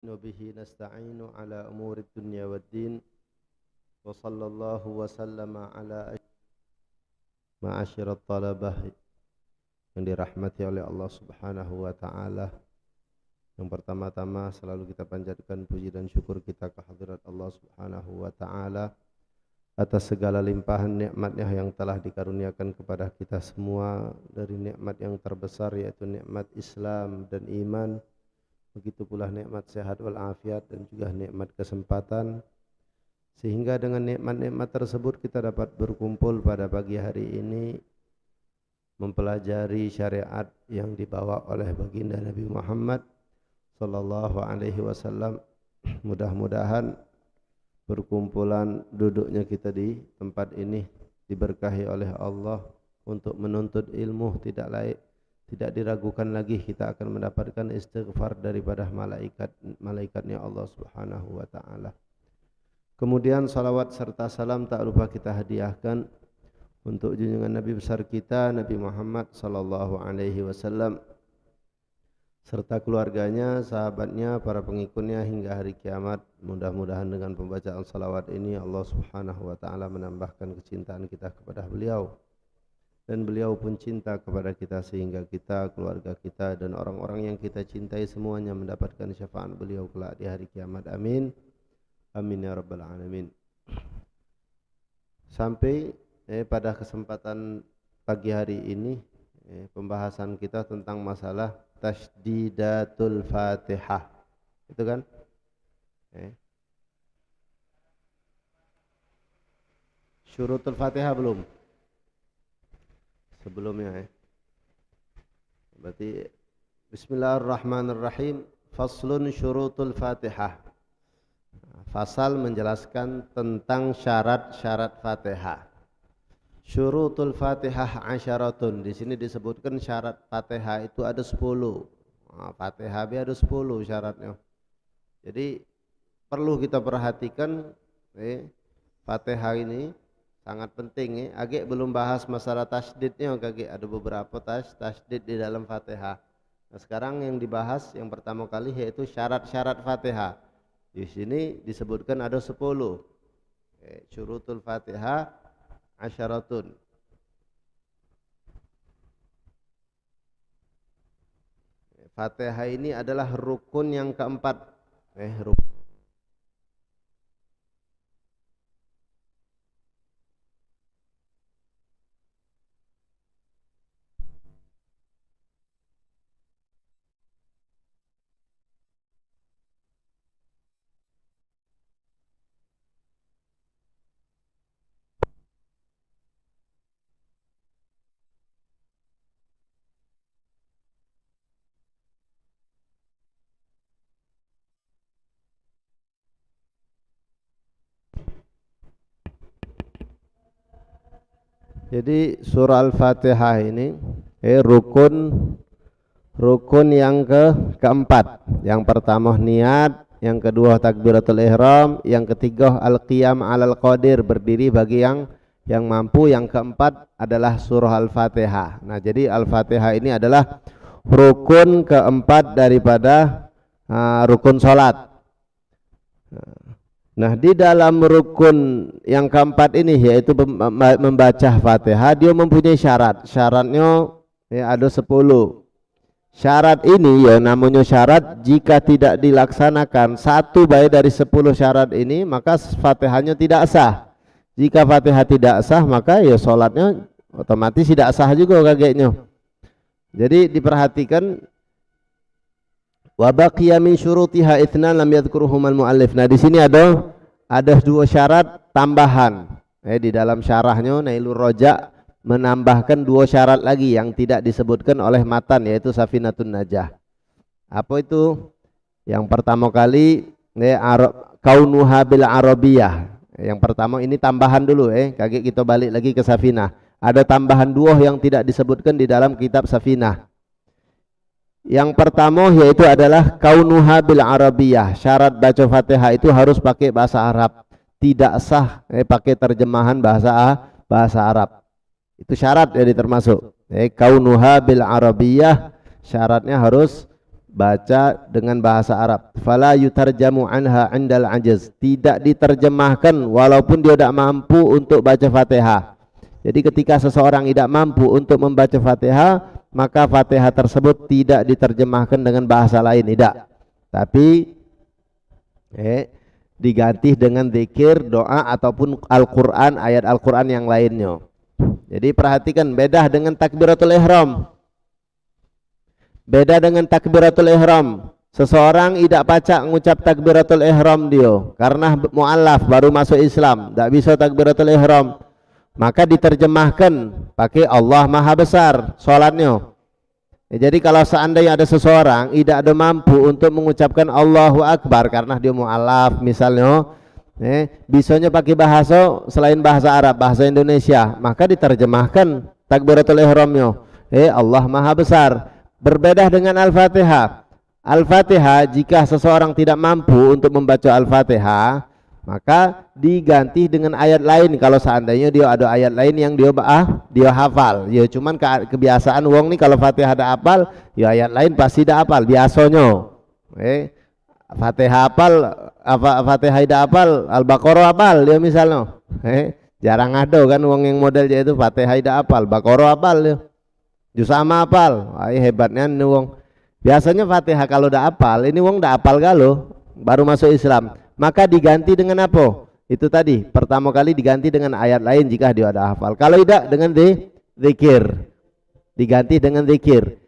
وبه نستعين على أمور الدنيا والدين وصلى الله وسلم على معاشر الطلبة yang dirahmati oleh Allah Subhanahu wa taala. Yang pertama-tama selalu kita panjatkan puji dan syukur kita kehadirat Allah Subhanahu wa taala atas segala limpahan nikmatnya yang telah dikaruniakan kepada kita semua, dari nikmat yang terbesar yaitu nikmat Islam dan iman. Begitu pula nikmat sehat wal afiat dan juga nikmat kesempatan, sehingga dengan nikmat-nikmat tersebut kita dapat berkumpul pada pagi hari ini mempelajari syariat yang dibawa oleh baginda Nabi Muhammad sallallahu alaihi wasallam. Mudah-mudahan perkumpulan duduknya kita di tempat ini diberkahi oleh Allah untuk menuntut ilmu. Tidak diragukan lagi kita akan mendapatkan istighfar daripada malaikatnya Allah Subhanahu wa taala. Kemudian salawat serta salam tak lupa kita hadiahkan untuk junjungan Nabi besar kita Nabi Muhammad sallallahu alaihi wasallam serta keluarganya, sahabatnya, para pengikutnya hingga hari kiamat. Mudah-mudahan dengan pembacaan salawat ini Allah Subhanahu wa taala menambahkan kecintaan kita kepada beliau, dan beliau pun cinta kepada kita, sehingga kita, keluarga kita, dan orang-orang yang kita cintai semuanya mendapatkan syafaat beliau kelak di hari kiamat. Amin. Amin ya rabbal alamin. Sampai pada kesempatan pagi hari ini pembahasan kita tentang masalah tasdidatul Fatihah. Itu kan? Syurutul Fatihah belum? Sebelumnya berarti bismillahirrahmanirrahim. Faslun syurutul Fatihah. Fasal menjelaskan tentang syarat-syarat Fatihah. Syurutul Fatihah asyaratun. Di sini disebutkan syarat Fatihah itu ada 10. Fatihah ada 10 syaratnya. Jadi perlu kita perhatikan Fatihah ini sangat penting. Agak belum bahas masalah tasdidnya, ada beberapa tasdid di dalam Fatihah. Nah, sekarang yang dibahas yang pertama kali yaitu syarat-syarat Fatihah. Di sini disebutkan ada 10. Syurutul Fatihah asyaratun. Fatihah ini adalah rukun yang keempat. Rukun. Jadi surah Al-Fatihah ini rukun yang keempat. Yang pertama niat, yang kedua takbiratul ihram, yang ketiga al-qiyam 'alal qadir, berdiri bagi yang mampu, yang keempat adalah surah Al-Fatihah. Nah, jadi Al-Fatihah ini adalah rukun keempat daripada rukun salat. Nah, di dalam rukun yang keempat ini yaitu membaca Fatihah, dia mempunyai syarat. Syaratnya ada 10. Syarat ini namanya syarat, jika tidak dilaksanakan satu baik dari 10 syarat ini, maka Fatihahnya tidak sah. Jika Fatihah tidak sah, maka salatnya otomatis tidak sah juga kagaknya. Jadi diperhatikan, wa baqiya min syurutiha itsnan lam yadhkuruhumal muallif. Nah, di sini ada 2 syarat tambahan. Di dalam syarahnya Nailur Raja menambahkan 2 syarat lagi yang tidak disebutkan oleh matan, yaitu Safinatun Najah. Apa itu? Yang pertama kali kaunuha bil arabiyah. Yang pertama ini tambahan dulu, kagak kita balik lagi ke Safinah. Ada tambahan 2 yang tidak disebutkan di dalam kitab Safinah. Yang pertama yaitu adalah kaunuha bil arabiyah. Syarat baca Fatihah itu harus pakai bahasa Arab. Tidak sah pakai terjemahan bahasa Arab. Itu syarat jadi termasuk. Kaunuha bil arabiyah, syaratnya harus baca dengan bahasa Arab. Fala yutarjamu anha 'indal ajaz, tidak diterjemahkan walaupun dia tidak mampu untuk baca Fatihah. Jadi ketika seseorang tidak mampu untuk membaca Fatihah, maka Fatihah tersebut tidak diterjemahkan dengan bahasa lain, tidak. Tapi diganti dengan zikir, doa ataupun Al-Qur'an, ayat Al-Qur'an yang lainnya. Jadi perhatikan, beda dengan takbiratul ihram. Beda dengan takbiratul ihram. Seseorang tidak baca mengucap takbiratul ihram dia karena mu'allaf baru masuk Islam, tidak bisa takbiratul ihram. Maka diterjemahkan pakai Allah Maha Besar salatnya. Jadi kalau seandainya ada seseorang tidak ada mampu untuk mengucapkan Allahu Akbar karena dia mu'allaf misalnya, bisanya pakai bahasa selain bahasa Arab, bahasa Indonesia, maka diterjemahkan takbiratul ihramnya. Allah Maha Besar. Berbeda dengan Al-Fatihah. Al-Fatihah jika seseorang tidak mampu untuk membaca Al-Fatihah, maka diganti dengan ayat lain. Kalau seandainya dia ada ayat lain yang dia hafal, ya cuman kebiasaan wong nih kalau Fatihah ada hafal, ya ayat lain pasti tidak hafal biasanya. Fatihah hafal, Fatihah tidak hafal, Al-Baqarah hafal dia misalnya. Jarang ada kan wong yang modelnya itu Fatihah tidak hafal, Baqarah hafal dia. Juz amma hafal, hebatnya nih wong. Biasanya Fatihah kalau udah hafal, ini wong udah hafal galuh, baru masuk Islam, maka diganti dengan apa? Itu tadi, pertama kali diganti dengan ayat lain jika dia ada hafal. Kalau tidak dengan zikir, diganti dengan zikir,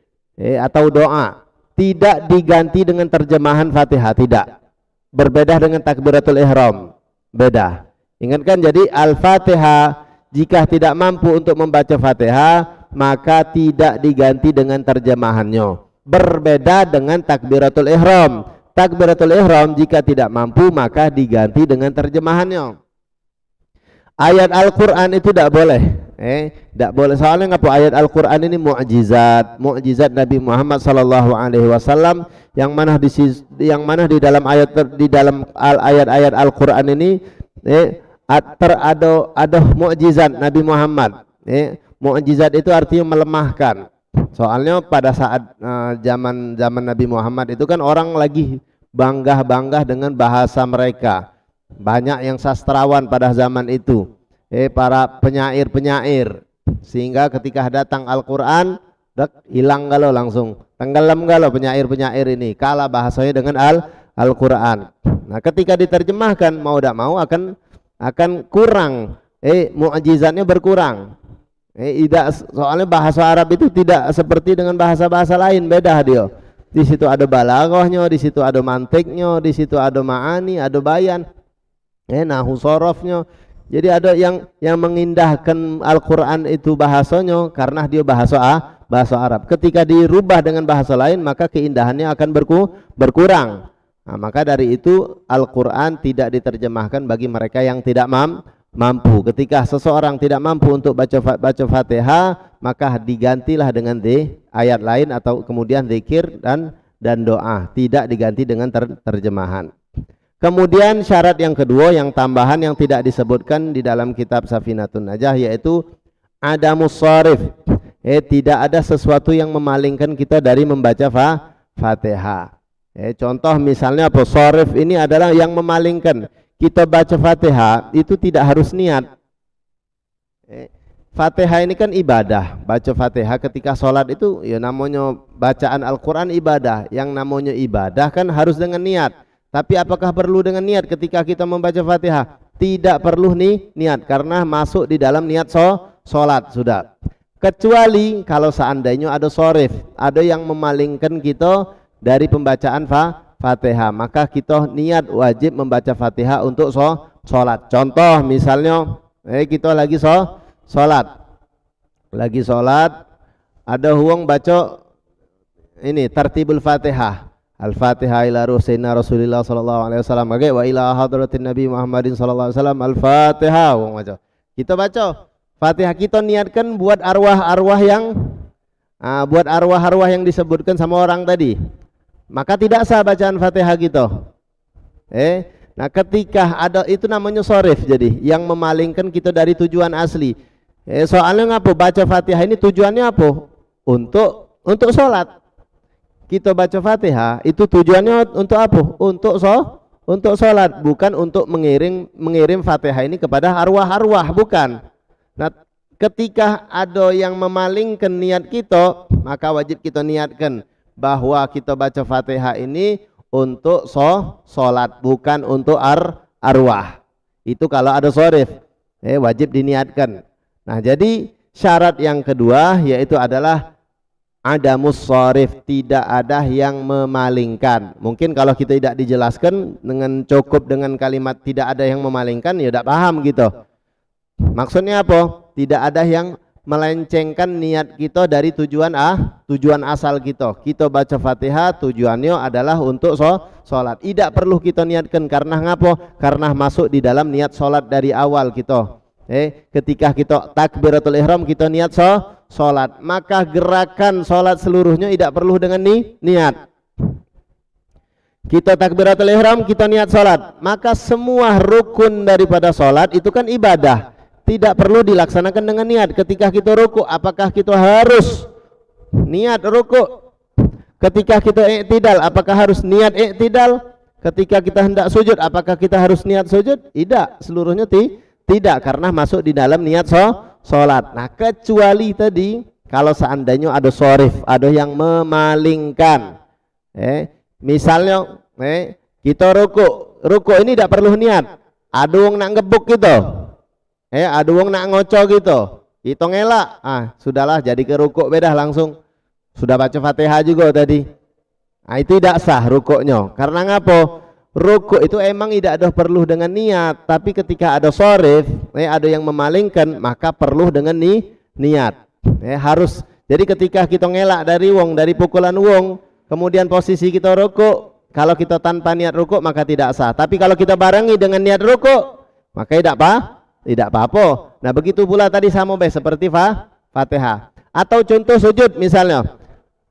atau doa. Tidak diganti dengan terjemahan Fatihah, tidak. Berbeda dengan takbiratul ihram, beda. Ingatkan, jadi Al-Fatihah jika tidak mampu untuk membaca Fatihah, maka tidak diganti dengan terjemahannya. Berbeda dengan takbiratul ihram. Takbiratul ihram jika tidak mampu maka diganti dengan terjemahannya. Ayat Al-Qur'an itu tidak boleh. Tidak boleh, soalnya ngapa? Ayat Al-Qur'an ini mukjizat, mukjizat Nabi Muhammad sallallahu alaihi wasallam yang mana di dalam ayat-ayat Al-Qur'an ini ada mukjizat Nabi Muhammad. Mukjizat itu artinya melemahkan. Soalnya pada saat zaman Nabi Muhammad itu kan orang lagi bangga-bangga dengan bahasa mereka. Banyak yang sastrawan pada zaman itu, para penyair-penyair, sehingga ketika datang Al-Qur'an, hilang galau langsung, tenggelam galau penyair-penyair ini, kalah bahasanya dengan Al-Qur'an. Nah, ketika diterjemahkan mau tidak mau akan kurang, mukjizatnya berkurang. Soalnya bahasa Arab itu tidak seperti dengan bahasa-bahasa lain, beda dia. Di situ ada balaghahnya, di situ ada mantiknya, di situ ada ma'ani, ada bayan, nahu sorofnya. Jadi ada yang mengindahkan Al-Qur'an itu bahasanya karena dia bahasa Arab. Ketika dirubah dengan bahasa lain maka keindahannya akan berkurang. Nah, maka dari itu Al-Qur'an tidak diterjemahkan bagi mereka yang tidak mampu. Ketika seseorang tidak mampu untuk baca Fatihah, maka digantilah dengan ayat lain atau kemudian zikir dan doa, tidak diganti dengan terjemahan. Kemudian syarat yang kedua, yang tambahan yang tidak disebutkan di dalam kitab Safinatun Najah, yaitu adamus sharif. Tidak ada sesuatu yang memalingkan kita dari membaca Fatihah. Contoh misalnya apa? Sharif ini adalah yang memalingkan. Kita baca Fatihah itu tidak harus niat. Fatihah ini kan ibadah. Baca Fatihah ketika sholat itu ya namanya bacaan Al-Quran ibadah. Yang namanya ibadah kan harus dengan niat. Tapi apakah perlu dengan niat ketika kita membaca Fatihah? Tidak perlu niat karena masuk di dalam niat sholat sudah. Kecuali kalau seandainya ada sharif, ada yang memalingkan kita dari pembacaan Fatihah, maka kita niat wajib membaca Fatihah untuk sholat. Contoh misalnya kita lagi sholat, ada huang baca ini tartibul Fatihah, Al-Fatihah ila ruh sayyidina Rasulillah sallallahu alaihi wasallam, wa ila hadratin Nabi Muhammadin sallallahu alaihi wasallam, Al-Fatihah. Kita baca Fatihah, kita niatkan buat arwah-arwah yang disebutkan sama orang tadi. Maka tidak sah bacaan Fatihah gitu. Nah ketika ada itu namanya sharif, jadi yang memalingkan kita dari tujuan asli. Soalnya ngapa baca Fatihah ini tujuannya apa? Untuk sholat. kita baca Fatihah itu tujuannya untuk apa? Untuk sholat, bukan untuk mengirim Fatihah ini kepada arwah-arwah, bukan. Nah, ketika ada yang memalingkan niat kita, maka wajib kita niatkan bahwa kita baca Fatihah ini untuk sholat, bukan untuk arwah. Itu kalau ada sharif, wajib diniatkan. Nah, jadi syarat yang kedua yaitu adalah adamus sharif, tidak ada yang memalingkan. Mungkin kalau kita tidak dijelaskan dengan cukup dengan kalimat tidak ada yang memalingkan, ya tidak paham gitu. Maksudnya apa? Tidak ada yang melencengkan niat kita dari tujuan asal kita. Kita baca Fatihah tujuannya adalah untuk sholat. Tidak perlu kita niatkan karena ngapo? Karena masuk di dalam niat sholat dari awal kita. Ketika kita takbiratul ihram kita niat sholat, maka gerakan sholat seluruhnya tidak perlu dengan niat. Kita takbiratul ihram kita niat sholat, maka semua rukun daripada sholat itu kan ibadah, tidak perlu dilaksanakan dengan niat. Ketika kita ruku, apakah kita harus niat ruku? Ketika kita i'tidal, apakah harus niat i'tidal? Ketika kita hendak sujud, apakah kita harus niat sujud? Tidak, seluruhnya tidak, karena masuk di dalam niat sholat. Nah, kecuali tadi kalau seandainya ada sharif, ada yang memalingkan. Misalnya kita ruku ini tidak perlu niat. Ada wong nak ngebuk gitu. Ada wong nak ngoco gitu. Kita ngelak. Sudahlah jadi ke ruku beda langsung. Sudah baca Fatihah juga tadi. Itu tidak sah rukuknya. Karena ngapa? Rukuk itu emang tidak ada perlu dengan niat, tapi ketika ada sharif, ada yang memalingkan, maka perlu dengan niat. Harus. Jadi ketika kita ngelak dari pukulan wong, kemudian posisi kita rukuk, kalau kita tanpa niat rukuk maka tidak sah. Tapi kalau kita barengi dengan niat rukuk, maka tidak apa-apa. Nah, begitu pula tadi sama seperti Fatihah. Atau contoh sujud misalnya.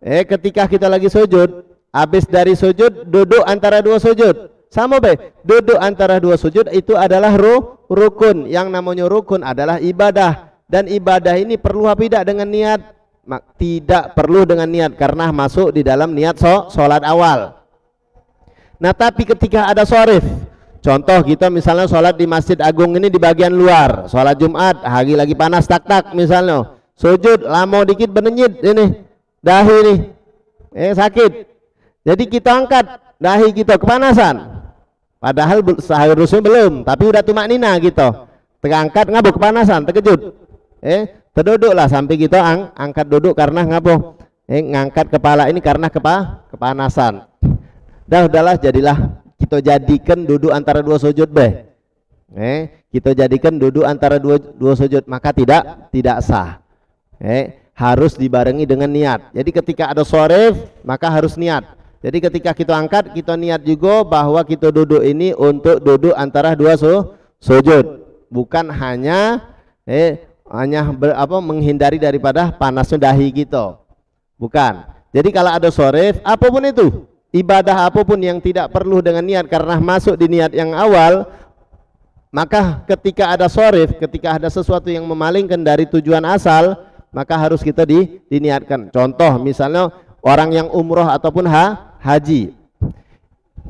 Ketika kita lagi sujud, habis dari sujud duduk antara dua sujud. Sama duduk antara dua sujud itu adalah rukun. Yang namanya rukun adalah ibadah, dan ibadah ini perlu apa tidak dengan niat? Tidak perlu dengan niat karena masuk di dalam niat sholat awal. Nah, tapi ketika ada sharif, contoh kita misalnya sholat di Masjid Agung ini di bagian luar, sholat Jumat, lagi panas tak misalnya, sujud lama dikit benenyit ini dahi nih, sakit. Jadi kita angkat dahi kita kepanasan. Padahal seharusnya belum, tapi udah tumak nina gitu. Terangkat ngabuk kepanasan, terkejut. Terduduklah sampai kita angkat duduk karena ngapa? Ngangkat kepala ini karena kepanasan. Udahlah jadilah kita jadikan duduk antara dua sujud kita jadikan duduk antara dua sujud, maka tidak sah. Harus dibarengi dengan niat. Jadi ketika ada sharif maka harus niat. Jadi ketika kita angkat, kita niat juga bahwa kita duduk ini untuk duduk antara dua sujud, bukan hanya menghindari daripada panasnya dahi kita, bukan. Jadi kalau ada sharif, apapun itu, ibadah apapun yang tidak perlu dengan niat karena masuk di niat yang awal, maka ketika ada sharif, ketika ada sesuatu yang memalingkan dari tujuan asal, maka harus kita diniatkan. Contoh misalnya orang yang umroh ataupun haji,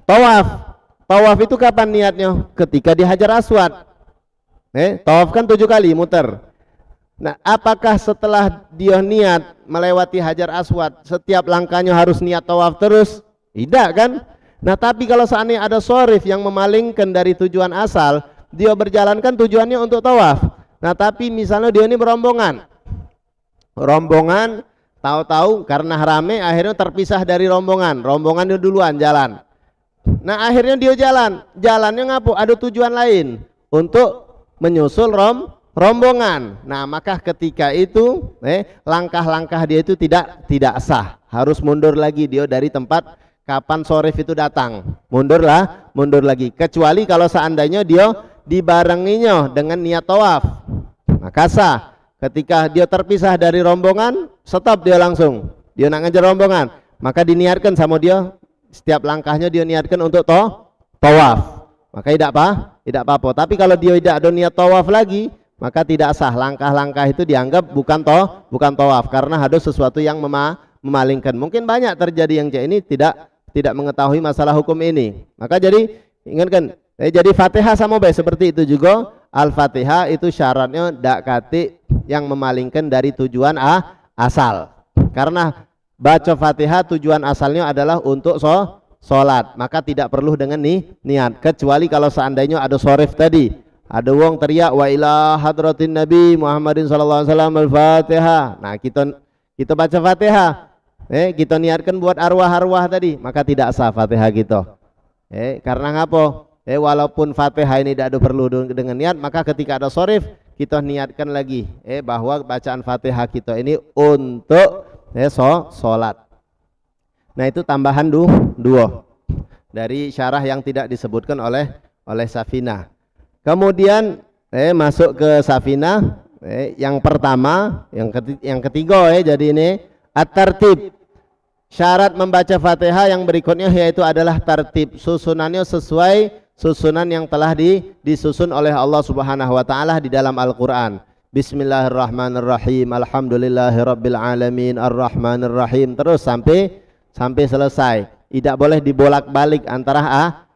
tawaf itu kapan niatnya? Ketika di Hajar Aswad. Tawaf kan 7 kali muter. Nah, apakah setelah dia niat melewati Hajar Aswad setiap langkahnya harus niat tawaf terus? Tidak kan? Nah, tapi kalau seandainya ada sharif yang memalingkan dari tujuan asal, dia berjalankan tujuannya untuk tawaf. Nah, tapi misalnya dia ini berombongan, tahu-tahu karena rame akhirnya terpisah dari rombongannya duluan jalan. Nah, akhirnya dia jalannya ngapu? Ada tujuan lain untuk menyusul rombongan. Nah, maka ketika itu langkah-langkah dia itu tidak sah, harus mundur lagi dia dari tempat kapan sharif itu datang, mundur lagi. Kecuali kalau seandainya dia dibarenginya dengan niat tawaf, maka sah. Ketika dia terpisah dari rombongan, stop dia langsung. Dia nak ngejar rombongan, maka diniatkan sama dia, setiap langkahnya dia niatkan untuk tawaf. Maka tidak apa-apa. Tapi kalau dia tidak ada niat tawaf lagi, maka tidak sah. Langkah-langkah itu dianggap bukan tawaf karena ada sesuatu yang memalingkan. Mungkin banyak terjadi yang ini tidak mengetahui masalah hukum ini. Maka jadi ingatkan, jadi Fatihah sama baik seperti itu juga. Al-Fatihah itu syaratnya dak kati yang memalingkan dari tujuan asal. Karena baca Fatihah tujuan asalnya adalah untuk sholat, maka tidak perlu dengan niat, kecuali kalau seandainya ada sorif tadi, ada wong teriak wa ila hadratin Nabi Muhammadin sallallahu alaihi wasallam al-Fatihah. Nah, kita baca Fatihah, kita niatkan buat arwah-arwah tadi, maka tidak sah Fatihah kita. Karena ngapa? Walaupun Fatihah ini tidak perlu dengan niat, maka ketika ada sorif kita niatkan lagi bahwa bacaan Fatihah kita ini untuk sholat. Nah, itu tambahan dua dari syarah yang tidak disebutkan oleh Safinah. Kemudian masuk ke Safinah. Yang pertama, yang ketiga jadi ini at-tartib. Syarat membaca Fatihah yang berikutnya yaitu adalah tartib. Susunannya sesuai susunan yang telah disusun oleh Allah Subhanahu wa taala di dalam Al-Qur'an. Bismillahirrahmanirrahim. Alhamdulillahirabbil alamin arrahmanirrahim, terus sampai selesai. Tidak boleh dibolak-balik antara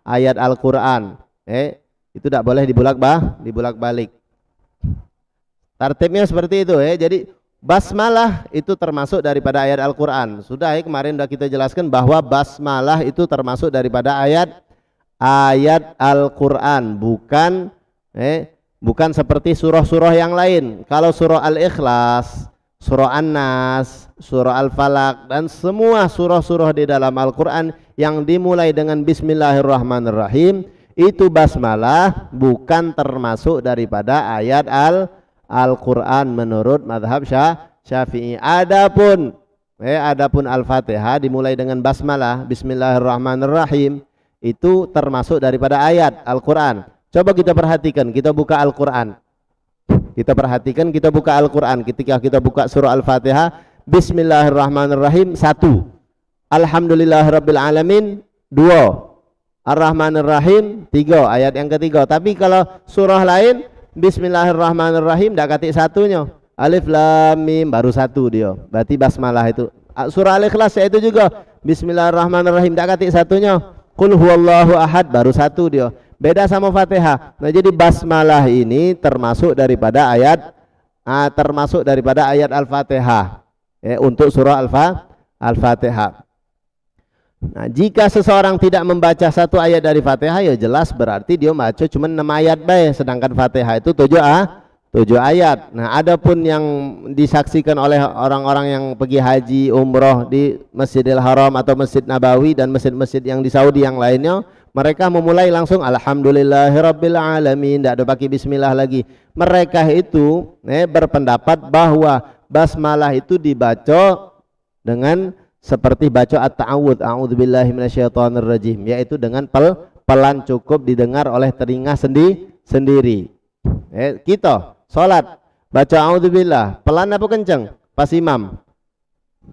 ayat Al-Qur'an. Itu tidak boleh dibolak-balik. Tartibnya seperti itu. Jadi basmalah itu termasuk daripada ayat Al-Qur'an. Sudah kemarin sudah kita jelaskan bahwa basmalah itu termasuk daripada ayat Al-Qur'an, bukan seperti surah-surah yang lain. Kalau surah Al-Ikhlas, surah An-Nas, surah Al-Falaq, dan semua surah-surah di dalam Al-Qur'an yang dimulai dengan Bismillahirrahmanirrahim, itu basmalah bukan termasuk daripada ayat Al-Qur'an menurut mazhab Syafi'i. Adapun Al-Fatihah dimulai dengan basmalah, Bismillahirrahmanirrahim, itu termasuk daripada ayat Al-Qur'an. Coba kita perhatikan, kita buka Al-Qur'an. Kita buka Al-Qur'an. Ketika kita buka surah Al-Fatihah, Bismillahirrahmanirrahim 1, Alhamdulillahirabbil alamin 2, Ar-Rahmanir-Rahim 3, ayat yang ketiga. Tapi kalau surah lain Bismillahirrahmanirrahim dak katik satunya. Alif Lam Mim baru 1 dia. Berarti basmalah itu. Surah Al-Ikhlas itu juga Bismillahirrahmanirrahim dak katik satunya. Qul huwallahu ahad baru 1 dia. Beda sama Fatihah. Nah, jadi basmalah ini termasuk daripada ayat Al-Fatihah. Untuk surah Al-Fatihah. Nah, jika seseorang tidak membaca satu ayat dari Fatihah, ya jelas berarti dia baca cuma 6 ayat baik, sedangkan Fatihah itu 7 ayat. Nah, adapun yang disaksikan oleh orang-orang yang pergi haji, umroh di Masjidil Haram atau Masjid Nabawi dan masjid-masjid yang di Saudi yang lainnya, mereka memulai langsung Alhamdulillahirabbil alamin, tidak ada pakai bismillah lagi. Mereka itu berpendapat bahwa basmalah itu dibaca dengan seperti baca at-ta'awudz, a'udzubillahi minasyaitonirrajim, yaitu dengan pelan cukup didengar oleh telinga sendiri. Kita salat baca a'udzubillah pelan apa kenceng? Pas imam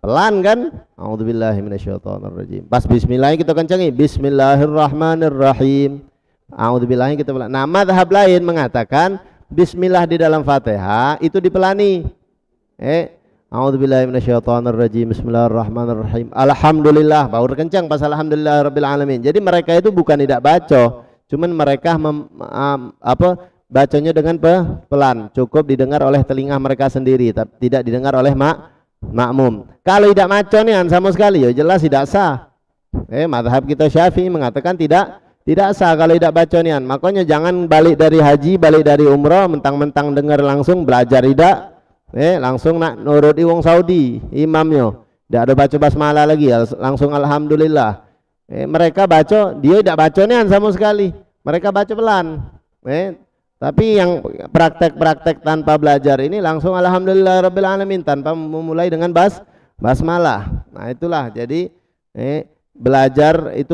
pelan kan? A'udzubillahi minasyaitonirrajim. Pas bismillah kita kencengi, bismillahirrahmanirrahim. A'udzubillahi kita pelan. Nah, mazhab lain mengatakan bismillah di dalam Fatihah itu dipelani. A'udzubillahi minasyaitonirrajim. Bismillahirrahmanirrahim. Alhamdulillah baru kencang pas alhamdulillahirabbil alamin. Jadi mereka itu bukan tidak baca, cuman mereka bacanya dengan pelan, cukup didengar oleh telinga mereka sendiri, tapi tidak didengar oleh makmum. Kalau tidak baca nih sama sekali, ya jelas tidak sah. Mazhab kita Syafi'i mengatakan tidak sah kalau tidak baca nih. Makanya jangan balik dari haji, balik dari umrah mentang-mentang dengar langsung belajar tidak. Langsung nak nuruti wong Saudi imamnya, tidak ada baca basmalah lagi, langsung alhamdulillah. Mereka baca, dia tidak baca nih sama sekali, mereka baca pelan. Tapi yang praktek-praktek tanpa belajar ini langsung alhamdulillahirabbil alamin tanpa memulai dengan basmalah. Nah, itulah jadi belajar itu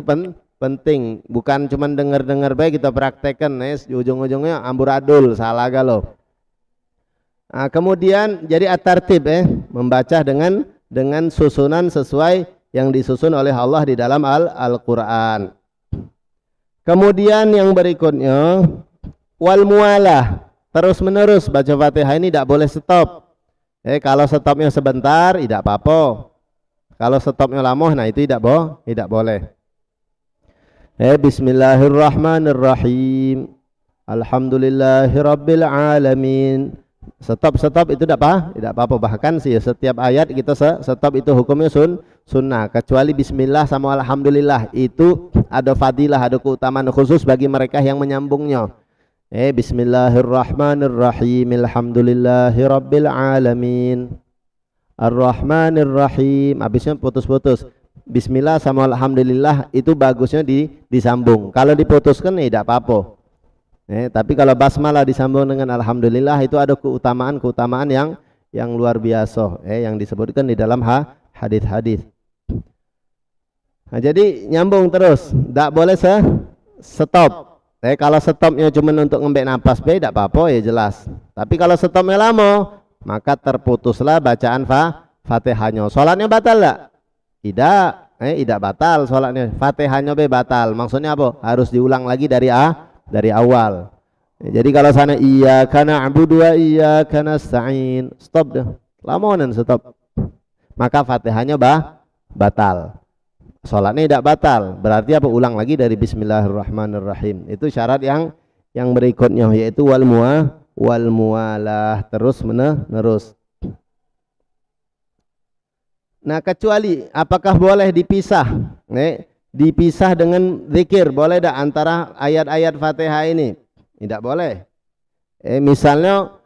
penting, bukan cuma dengar-dengar baik kita praktekkan, ujung-ujungnya amburadul, salah galau. Nah, kemudian jadi at-tartib, membaca dengan susunan sesuai yang disusun oleh Allah di dalam Al-Qur'an. Kemudian yang berikutnya wal mualah, terus menerus baca Fatihah ini tidak boleh stop. Kalau stopnya sebentar tidak apa-apa. Kalau stopnya lama, nah itu tidak boleh. Bismillahirrahmanirrahim. Alhamdulillahirabbil alamin. Stop itu tidak apa-apa. Bahkan sih setiap ayat kita stop itu hukumnya sunnah, kecuali bismillah sama alhamdulillah itu ada fadilah, ada keutamaan khusus bagi mereka yang menyambungnya. Bismillahirrahmanirrahim. Alhamdulillahirabbil alamin. Ar-Rahmanir-Rahim. Habisnya putus-putus. Bismillah sama alhamdulillah itu bagusnya disambung. Kalau diputuskan tidak apa-apa. Tapi kalau basmalah disambung dengan alhamdulillah itu ada keutamaan yang luar biasa, yang disebutkan di dalam hadis-hadis. Nah, jadi nyambung terus, tidak boleh stop. Kalau stopnya cuma untuk ngembek napas tidak apa-apa, ya jelas. Tapi kalau stopnya lama, maka terputuslah bacaan Fatihahnya. Salatnya batal enggak? Tidak batal salatnya. Fatihahnya batal. Maksudnya apa? Harus diulang lagi dari awal. Jadi kalau sana iyyaka na'budu wa iyyaka nasta'in, stop dah. Lamonan stop. Maka Fatihahnya batal. Salatnya tidak batal. Berarti apa? Ulang lagi dari bismillahirrahmanirrahim. Itu syarat yang berikutnya, yaitu wal muwalah, terus menerus. Nah, kecuali apakah boleh dipisah? Dipisah dengan zikir, boleh tidak antara ayat-ayat Fatihah ini? Tidak boleh. Misalnya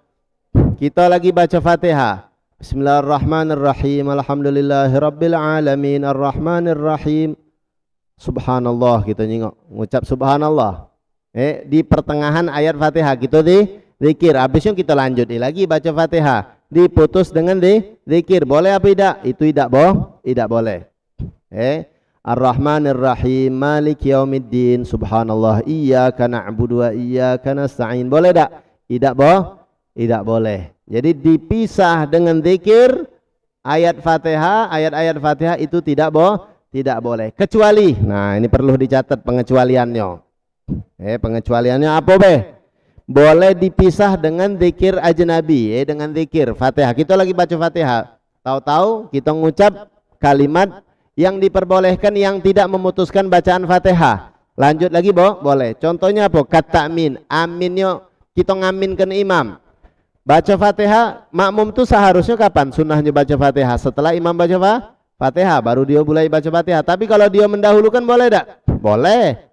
kita lagi baca Fatihah, Bismillahirrahmanirrahim, Alhamdulillahirabbil alamin, Arrahmanirrahim, Subhanallah, kita ngucap Subhanallah. Di pertengahan ayat Fatihah kita zikir, habisnya kita lanjut lagi baca Fatihah, diputus dengan zikir, boleh apa tidak? Itu tidak boleh. Ar-Rahmanir-Rahim, Maliki Yaumiddin, Subhanallah, Iyyaka na'budu wa iyyaka nasta'in. Boleh tak? Tidak boleh. Jadi dipisah dengan zikir ayat ayat Fatihah itu tidak boleh. Kecuali, nah ini perlu dicatat pengecualiannya. Pengecualiannya apa boleh dipisah dengan zikir ajnabi, dengan zikir Fatihah. Kita lagi baca Fatihah, tahu-tahu kita ngucap kalimat yang diperbolehkan yang tidak memutuskan bacaan Fatihah. Lanjut lagi boleh. Contohnya apa? Kata amin. Aminnya kita ngaminkan imam. Baca Fatihah, makmum itu seharusnya kapan sunnahnya baca Fatihah? Setelah imam baca Fatihah baru dia mulai baca Fatihah. Tapi kalau dia mendahulukan boleh tak? Boleh.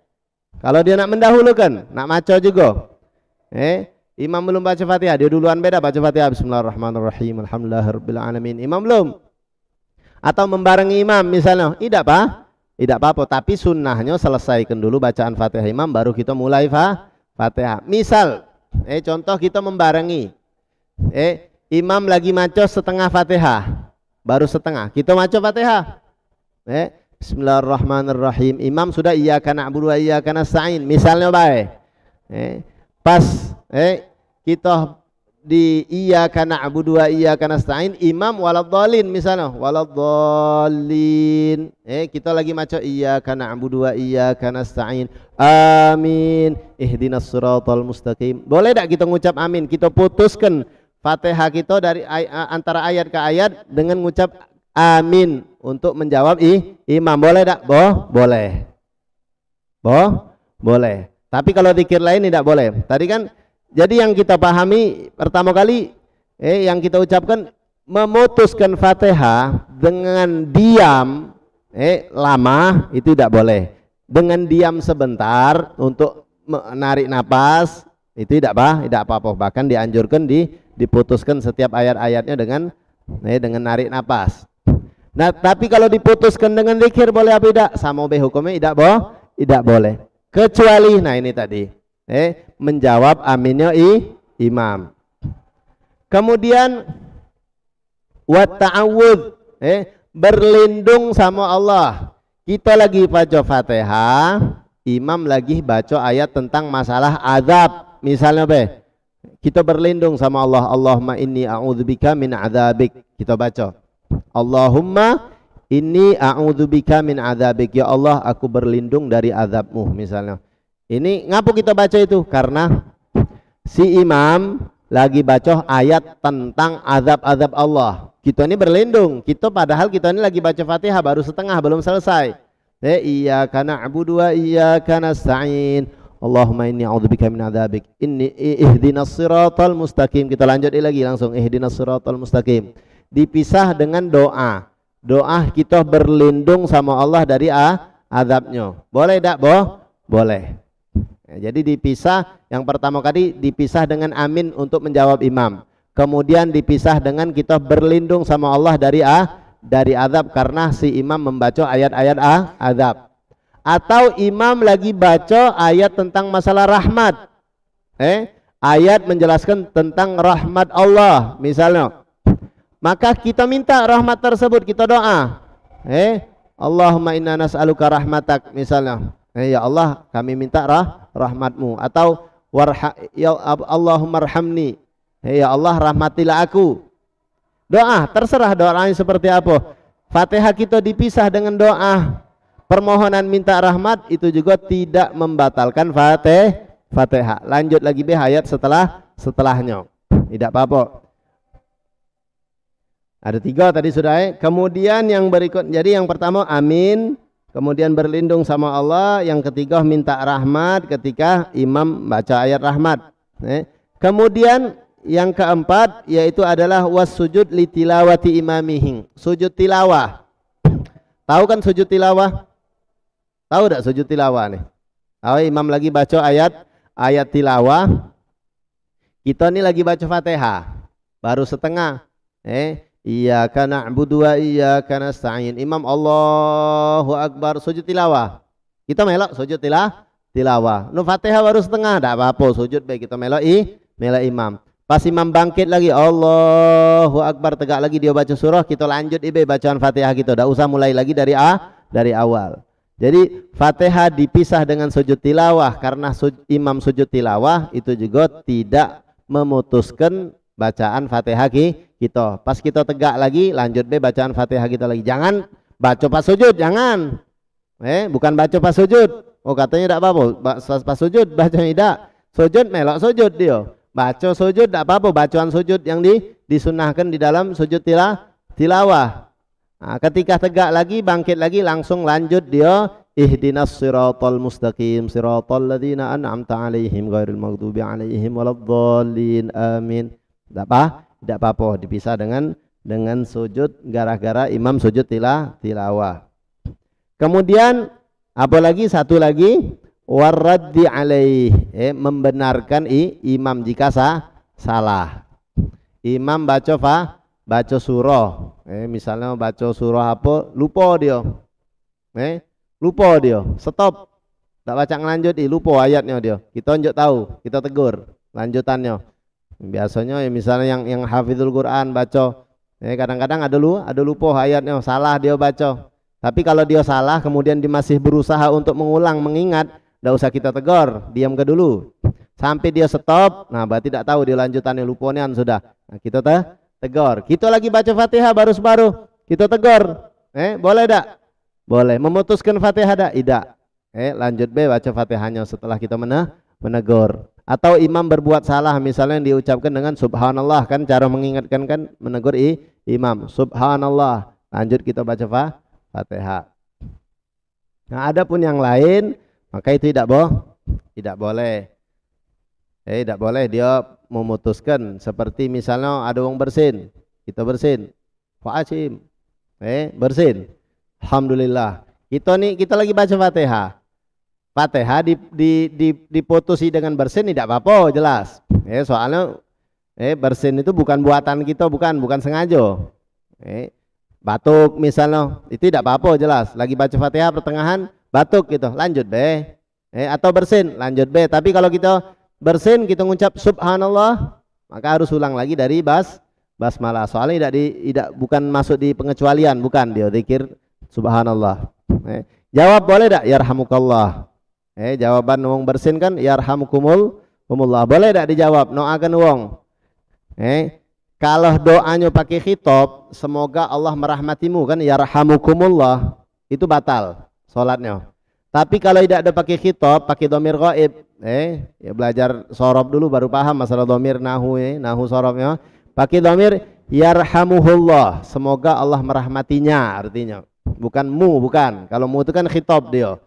Kalau dia nak mendahulukan, nak maco juga. Imam belum baca Fatihah, dia duluan baca Fatihah, Bismillahirrahmanirrahim, Alhamdulillahirabbil alamin. Imam belum. Atau membarengi imam misalnya, tidak apa-apa, tapi sunnahnya selesaikan dulu bacaan Fatihah imam baru kita mulai Fatihah. Misal contoh kita membarengi, imam lagi maco setengah Fatihah, baru setengah kita maco Fatihah, Bismillahirrahmanirrahim, imam sudah iyyaka na'budu wa iyyaka nasta'in misalnya pas kita di iyyaka na'budu wa iyyaka nasta'in, imam waladhdallin misalnya, waladhdallin, kita lagi maca iyyaka na'budu wa iyyaka nasta'in, amin ihdinas siratal mustaqim. Boleh tak kita ngucap amin? Kita putuskan Fatihah kita dari antara ayat ke ayat dengan ngucap amin untuk menjawab imam. Boleh tak? Boleh. Boleh. Tapi kalau zikir lain tidak boleh. Tadi kan jadi yang kita pahami pertama kali yang kita ucapkan memutuskan Fatihah dengan diam lama itu tidak boleh. Dengan diam sebentar untuk menarik napas itu tidak apa-apa. Bahkan dianjurkan diputuskan setiap ayat-ayatnya dengan narik napas. Nah, tapi kalau diputuskan dengan zikir boleh apa tidak? Sama hukumnya tidak boleh. Kecuali nah ini tadi menjawab aminnya imam. Kemudian wa ta'awudz, berlindung sama Allah. Kita lagi baca Fatihah, imam lagi baca ayat tentang masalah azab. Misalnya kita berlindung sama Allah, Allahumma inni a'udzubika min adzabik. Kita baca Allahumma inni a'udzubika min adzabik, ya Allah aku berlindung dari azabmu misalnya. Ini ngapa kita baca itu? Karena si imam lagi baca ayat tentang azab-azab Allah. Kita ini berlindung. Kita padahal kita ini lagi baca Fatihah baru setengah, belum selesai. Iyyaka na'budu wa iyyaka nasta'in. Allahumma inni a'udzubika min adzabik. Inni ihdinas siratal mustaqim. Kita lanjut lagi langsung ihdinas siratal mustaqim. Dipisah dengan doa. Doa kita berlindung sama Allah dari azabnya. Boleh tak, boh? Boleh. Jadi dipisah, yang pertama kali dipisah dengan amin untuk menjawab imam. Kemudian dipisah dengan kita berlindung sama Allah dari azab karena si imam membaca ayat-ayat azab. Atau imam lagi baca ayat tentang masalah rahmat. Ayat menjelaskan tentang rahmat Allah misalnya. Maka kita minta rahmat tersebut, kita doa. Allahumma inna nas'aluka rahmatak misalnya. Ya Allah, kami minta rahmatmu. Atau ya Allahumma arhamni. Ya Allah, rahmatilah aku. Doa, terserah doanya seperti apa. Fatihah kita dipisah dengan doa permohonan minta rahmat, itu juga tidak membatalkan Fatihah. Lanjut lagi ayat setelahnya. Tidak apa-apa. Ada 3 tadi sudah. Kemudian yang berikut, jadi yang pertama amin, kemudian berlindung sama Allah, yang ketiga minta rahmat ketika imam baca ayat rahmat. Kemudian yang keempat yaitu adalah was-sujud li tilawati imamihim. Sujud tilawah. Tahu kan sujud tilawah? Tahu tak sujud tilawah nih? Imam lagi baca ayat tilawah. Kita ini lagi baca Fatihah. Baru setengah. Iyyaka na'budu wa iyyaka nasta'in. Imam Allahu Akbar sujud tilawah. Kita melok sujud tilawah. Nu Fatihah baru setengah, enggak apa-apa sujud baik kita melok imam. Pas imam bangkit lagi Allahu Akbar, tegak lagi dia baca surah, kita lanjut bacaan Fatihah kita. Enggak usah mulai lagi dari awal. Jadi Fatihah dipisah dengan sujud tilawah karena imam sujud tilawah itu juga tidak memutuskan bacaan Fatihah kita. Pas kita tegak lagi lanjut bacaan Fatihah kita lagi. Jangan baca pas sujud, jangan. Bukan baca pas sujud. Oh katanya tidak apa-apa. Pas sujud bacanya tidak. Sujud melok sujud dia. Baca sujud tidak apa-apa. Bacaan sujud yang disunahkan di dalam sujud tilawah. Nah, ketika tegak lagi, bangkit lagi, langsung lanjut dia ihdinas siratal mustaqim siratal ladzina an'amta 'alaihim ghairil maghdubi 'alaihim waladdallin amin. Tidak apa-apa dipisah dengan sujud gara-gara imam sujud tilawah. Kemudian apalagi satu lagi waraddi 'alaih, membenarkan imam jika salah. Imam baca surah, misalnya baca surah apa, lupa dia, stop, tak baca ngelanjut, lupa ayatnya dia, kita tunjuk tahu, kita tegur lanjutannya. Biasanya misalnya yang hafizul Quran baca, kadang-kadang ada lupa ayatnya, salah dia baca. Tapi kalau dia salah kemudian dia masih berusaha untuk mengingat, tidak usah kita tegur, diam ke dulu sampai dia stop. Nah berarti tidak tahu dia lanjutannya, luponian sudah. Nah, kita tegur. Kita lagi baca Fatihah baru kita tegur. Boleh tak? Boleh. Memutuskan Fatihah tak? Tidak. Lanjut baca Fatihahnya setelah kita menegur. Atau imam berbuat salah misalnya yang diucapkan dengan subhanallah, kan cara mengingatkan kan menegur imam. Subhanallah. Lanjut kita baca Fatihah. Nah, adapun yang lain maka itu tidak boleh. Tidak boleh dia memutuskan, seperti misalnya ada orang bersin, kita bersin, fa'asim, bersin, alhamdulillah. Kita lagi baca Fatihah diputusi dengan bersin tidak apa-apa, jelas. Soalnya bersin itu bukan buatan kita, bukan sengaja. Batuk misalnya itu tidak apa-apa, jelas. Lagi baca Fatihah pertengahan batuk gitu, lanjut atau bersin, lanjut Tapi kalau kita bersin kita mengucap subhanallah, maka harus ulang lagi dari basmalah. Soalnya bukan masuk di pengecualian, bukan dia zikir subhanallah. Jawab boleh tak? Yarhamukallah. Jawaban wong bersin kan yarhamukumullah. Boleh tak dijawab? Doakan wong. Kalau doanya pakai khitab, semoga Allah merahmatimu kan yarhamukumullah, itu batal salatnya. Tapi kalau tidak ada pakai khitab, pakai dhamir ghaib, ya belajar sorob dulu baru paham masalah dhamir nahu, nahu sorobnya. Pakai dhamir yarhamuhullah, semoga Allah merahmatinya artinya. Bukan mu, bukan. Kalau mu itu kan khitab dia.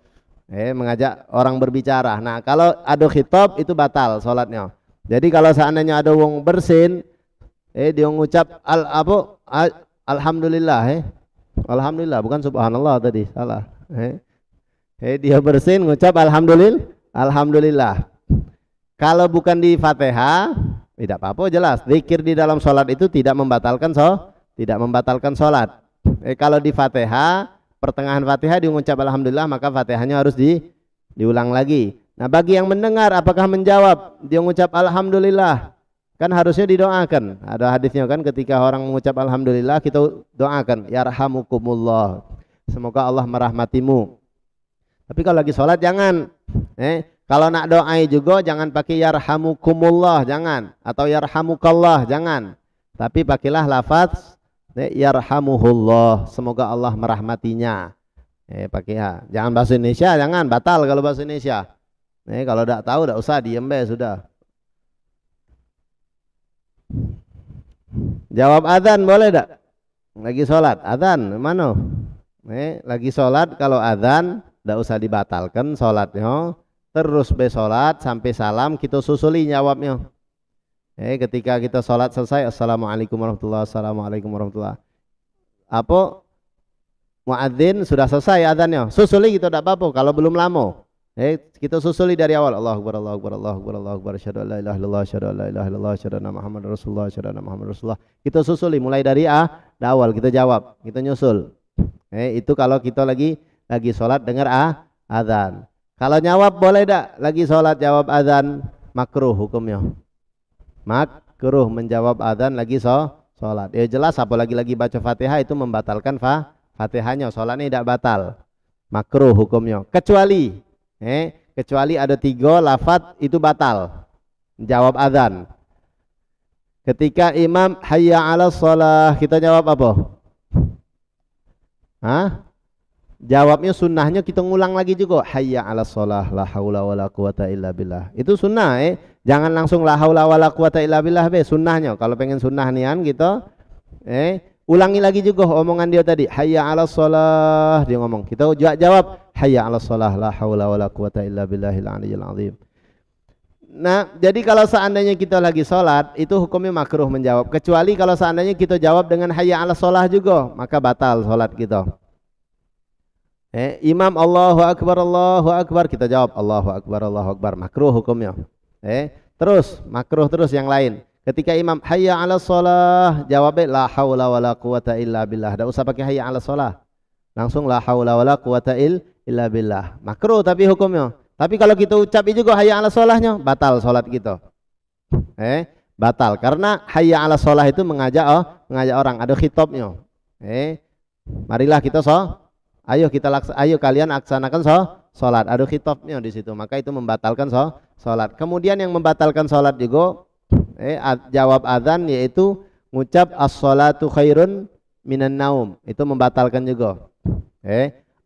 Mengajak orang berbicara. Nah, kalau ada khitab itu batal salatnya. Jadi kalau seandainya ada wong bersin, dia ngucap alhamdulillah, alhamdulillah bukan subhanallah tadi, salah. Dia bersin ngucap alhamdulillah. Kalau bukan di Fatihah, tidak apa-apa jelas. Zikir di dalam sholat itu tidak membatalkan sholat. Kalau di Fatihah, pertengahan Fatihah dia mengucap alhamdulillah, maka Fatihahnya harus diulang lagi. Nah, bagi yang mendengar apakah menjawab dia mengucap alhamdulillah? Kan harusnya didoakan. Ada hadisnya kan, ketika orang mengucap alhamdulillah kita doakan yarhamukumullah. Semoga Allah merahmatimu. Tapi kalau lagi sholat jangan. Kalau nak doa juga jangan pakai yarhamukumullah, jangan. Atau yarhamukallah, jangan. Tapi pakailah lafaz yarhamuhullah, semoga Allah merahmatinya. Pakai jangan bahasa Indonesia, jangan, batal kalau bahasa Indonesia. Kalau tidak tahu tidak usah, diem be sudah. Jawab adzan boleh tidak? Lagi sholat, adzan mana? Lagi sholat kalau adzan tidak usah dibatalkan sholatnya, terus be sholat sampai salam kita susuli jawabnya. Ketika kita sholat selesai, assalamualaikum warahmatullahi wabarakatuh, assalamualaikum warahmatullahi wabarakatuh. Muadzin sudah selesai adzannya, susuli gitu tidak apa-apa kalau belum lama. Kita susuli dari awal. Allahu Akbar, Allahu Akbar, Allahu Akbar, Allahu Akbar, asyhadu an la ilaha illallah, asyhadu an la ilaha illallah, asyhadu anna Muhammadar Rasulullah, asyhadu anna Muhammadar Rasulullah. Kita susuli mulai dari awal kita jawab, kita nyusul. Itu kalau kita lagi sholat dengar adzan. Kalau nyawab boleh tak? Lagi sholat jawab adzan, makruh hukumnya. Makruh menjawab adzan lagi sholat. Ya jelas, apalagi lagi baca Fatihah itu membatalkan Fatihahnya. Sholatnya tidak batal. Makruh hukumnya. Kecuali ada 3 lafaz itu batal. Jawab adzan. Ketika imam hayya 'alas shalah, kita jawab apa? Jawabnya sunnahnya kita ngulang lagi juga, hayya 'alas shalah la haula wala quwata illa billah. Itu sunnah. Jangan langsung la haula wala quwata illa billah sunnahnya. Kalau pengen sunnah nian kita ulangi lagi juga omongan dia tadi, hayya 'alas shalah, dia ngomong, kita juga jawab hayya 'alas shalah la haula wala quwata illa billahil aliyyil azim. Nah, jadi kalau seandainya kita lagi sholat itu hukumnya makruh menjawab, kecuali kalau seandainya kita jawab dengan hayya 'alas shalah juga, maka batal sholat kita. Imam Allahu Akbar, kita jawab Allahu Akbar, makruh hukumnya. Terus makruh terus yang lain. Ketika imam hayya 'alas shalah, jawabnya la haula wala quwata illa billah. Enggak usah pakai hayya 'alas shalah. Langsung la haula wala quwata illa billah. Makruh tapi hukumnya. Tapi kalau kita ucap juga hayya 'alas shalahnya, batal salat kita. Batal karena hayya 'alas shalah itu mengajak orang, ada khitabnya. Marilah kita ayo kalian laksanakan salat, ada khitabnya di situ, maka itu membatalkan salat. Kemudian yang membatalkan salat juga jawab adzan, yaitu ngucap as-salatu khairun minan naum, itu membatalkan juga.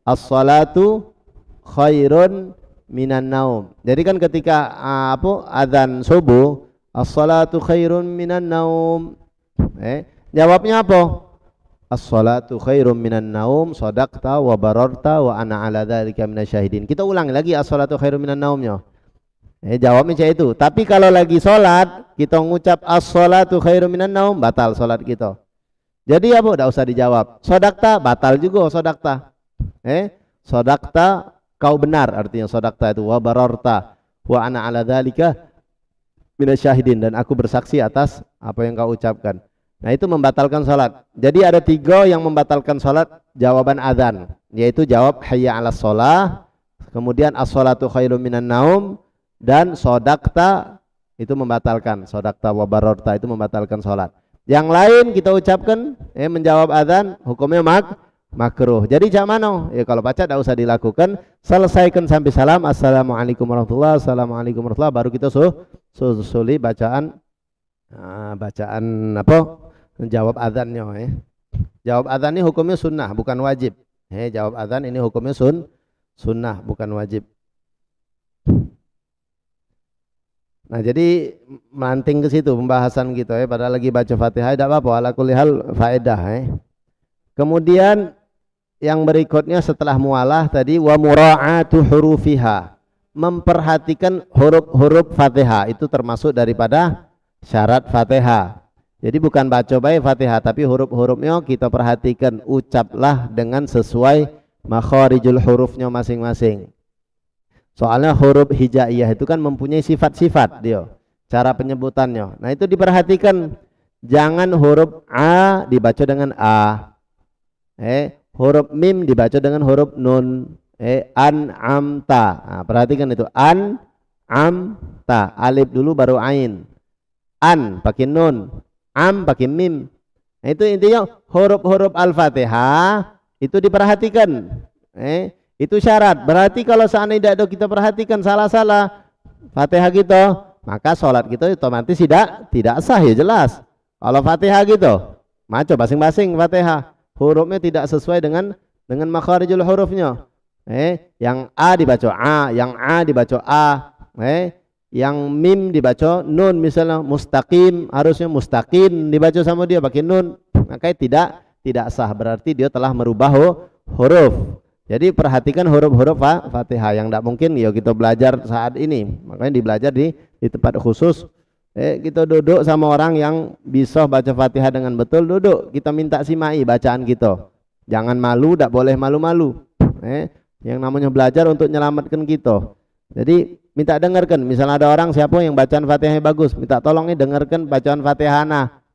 As-salatu khairun minan naum. Jadi kan ketika adzan subuh, as-salatu khairun minan naum, jawabnya apa? As-salatu khairum minan naum, shadaqta wa bararta wa ana ala dzalika minasyahidin. Kita ulangi lagi as-salatu khairum minan naumnya. Jawabnya kayak itu. Tapi kalau lagi sholat kita ngucap as-salatu khairum minan naum, batal sholat kita. Jadi apa? Enggak usah dijawab. Shadaqta batal juga shadaqta. Shadaqta kau benar, artinya shadaqta itu, wa bararta wa ana ala dzalika minasyahidin, dan aku bersaksi atas apa yang kau ucapkan. Nah, itu membatalkan salat. Jadi ada 3 yang membatalkan salat jawaban adzan, yaitu jawab hayya 'alas shalah, kemudian as-salatu khairum minan naum, dan shadaqta itu membatalkan. Shadaqta wa bararta itu membatalkan salat. Yang lain kita ucapkan menjawab adzan hukumnya makruh. Jadi cak mano? Kalau baca tidak usah dilakukan, selesaikan sampai salam, assalamualaikum warahmatullahi wabarakatuh, assalamualaikum warahmatullahi wabarakatuh, baru kita susuli bacaan jawab adzannya. Jawab adzan ini hukumnya sunnah bukan wajib. Jawab adzan ini hukumnya sunnah bukan wajib. Nah, jadi melanting ke situ pembahasan gitu ya, padahal lagi baca Fatihah tidak apa-apa, ala kulli hal faedah ya. Kemudian yang berikutnya setelah mualah tadi, wa mura'atu hurufiha, memperhatikan huruf-huruf Fatihah, itu termasuk daripada syarat Fatihah. Jadi bukan baca baik Fatihah, tapi huruf-hurufnya kita perhatikan, ucaplah dengan sesuai makharijul hurufnya masing-masing. Soalnya huruf hijaiyah itu kan mempunyai sifat-sifat dia, cara penyebutannya. Nah, itu diperhatikan, jangan huruf A dibaca dengan A. Huruf mim dibaca dengan huruf nun. An'amta. Nah, perhatikan itu, an-am-ta. Alif dulu baru ain. An pakai nun, am pakai mim. Nah, itu intinya huruf-huruf Al-Fatihah itu diperhatikan. Itu syarat. Berarti kalau seandainya tidak kita perhatikan, salah-salah Fatihah gitu, maka sholat kita otomatis tidak sah ya, jelas. Kalau Fatihah gitu, maco masing-masing Fatihah hurufnya tidak sesuai dengan makharijul hurufnya. Yang A dibaca A, yang A dibaca A, yang mim dibaca nun, misalnya mustaqim harusnya mustaqim dibaca sama dia pakai nun, maka tidak sah, berarti dia telah merubah huruf. Jadi perhatikan huruf-huruf Fatihah yang tidak mungkin ya kita belajar saat ini, makanya dibelajar di tempat khusus. Kita duduk sama orang yang bisa baca Fatihah dengan betul, duduk kita minta simai bacaan kita, jangan malu, tidak boleh malu-malu. Yang namanya belajar untuk menyelamatkan kita. Jadi minta dengarkan, misalnya ada orang siapa yang bacaan Fatihahnya bagus, minta tolongnya dengarkan bacaan Fatihahnya.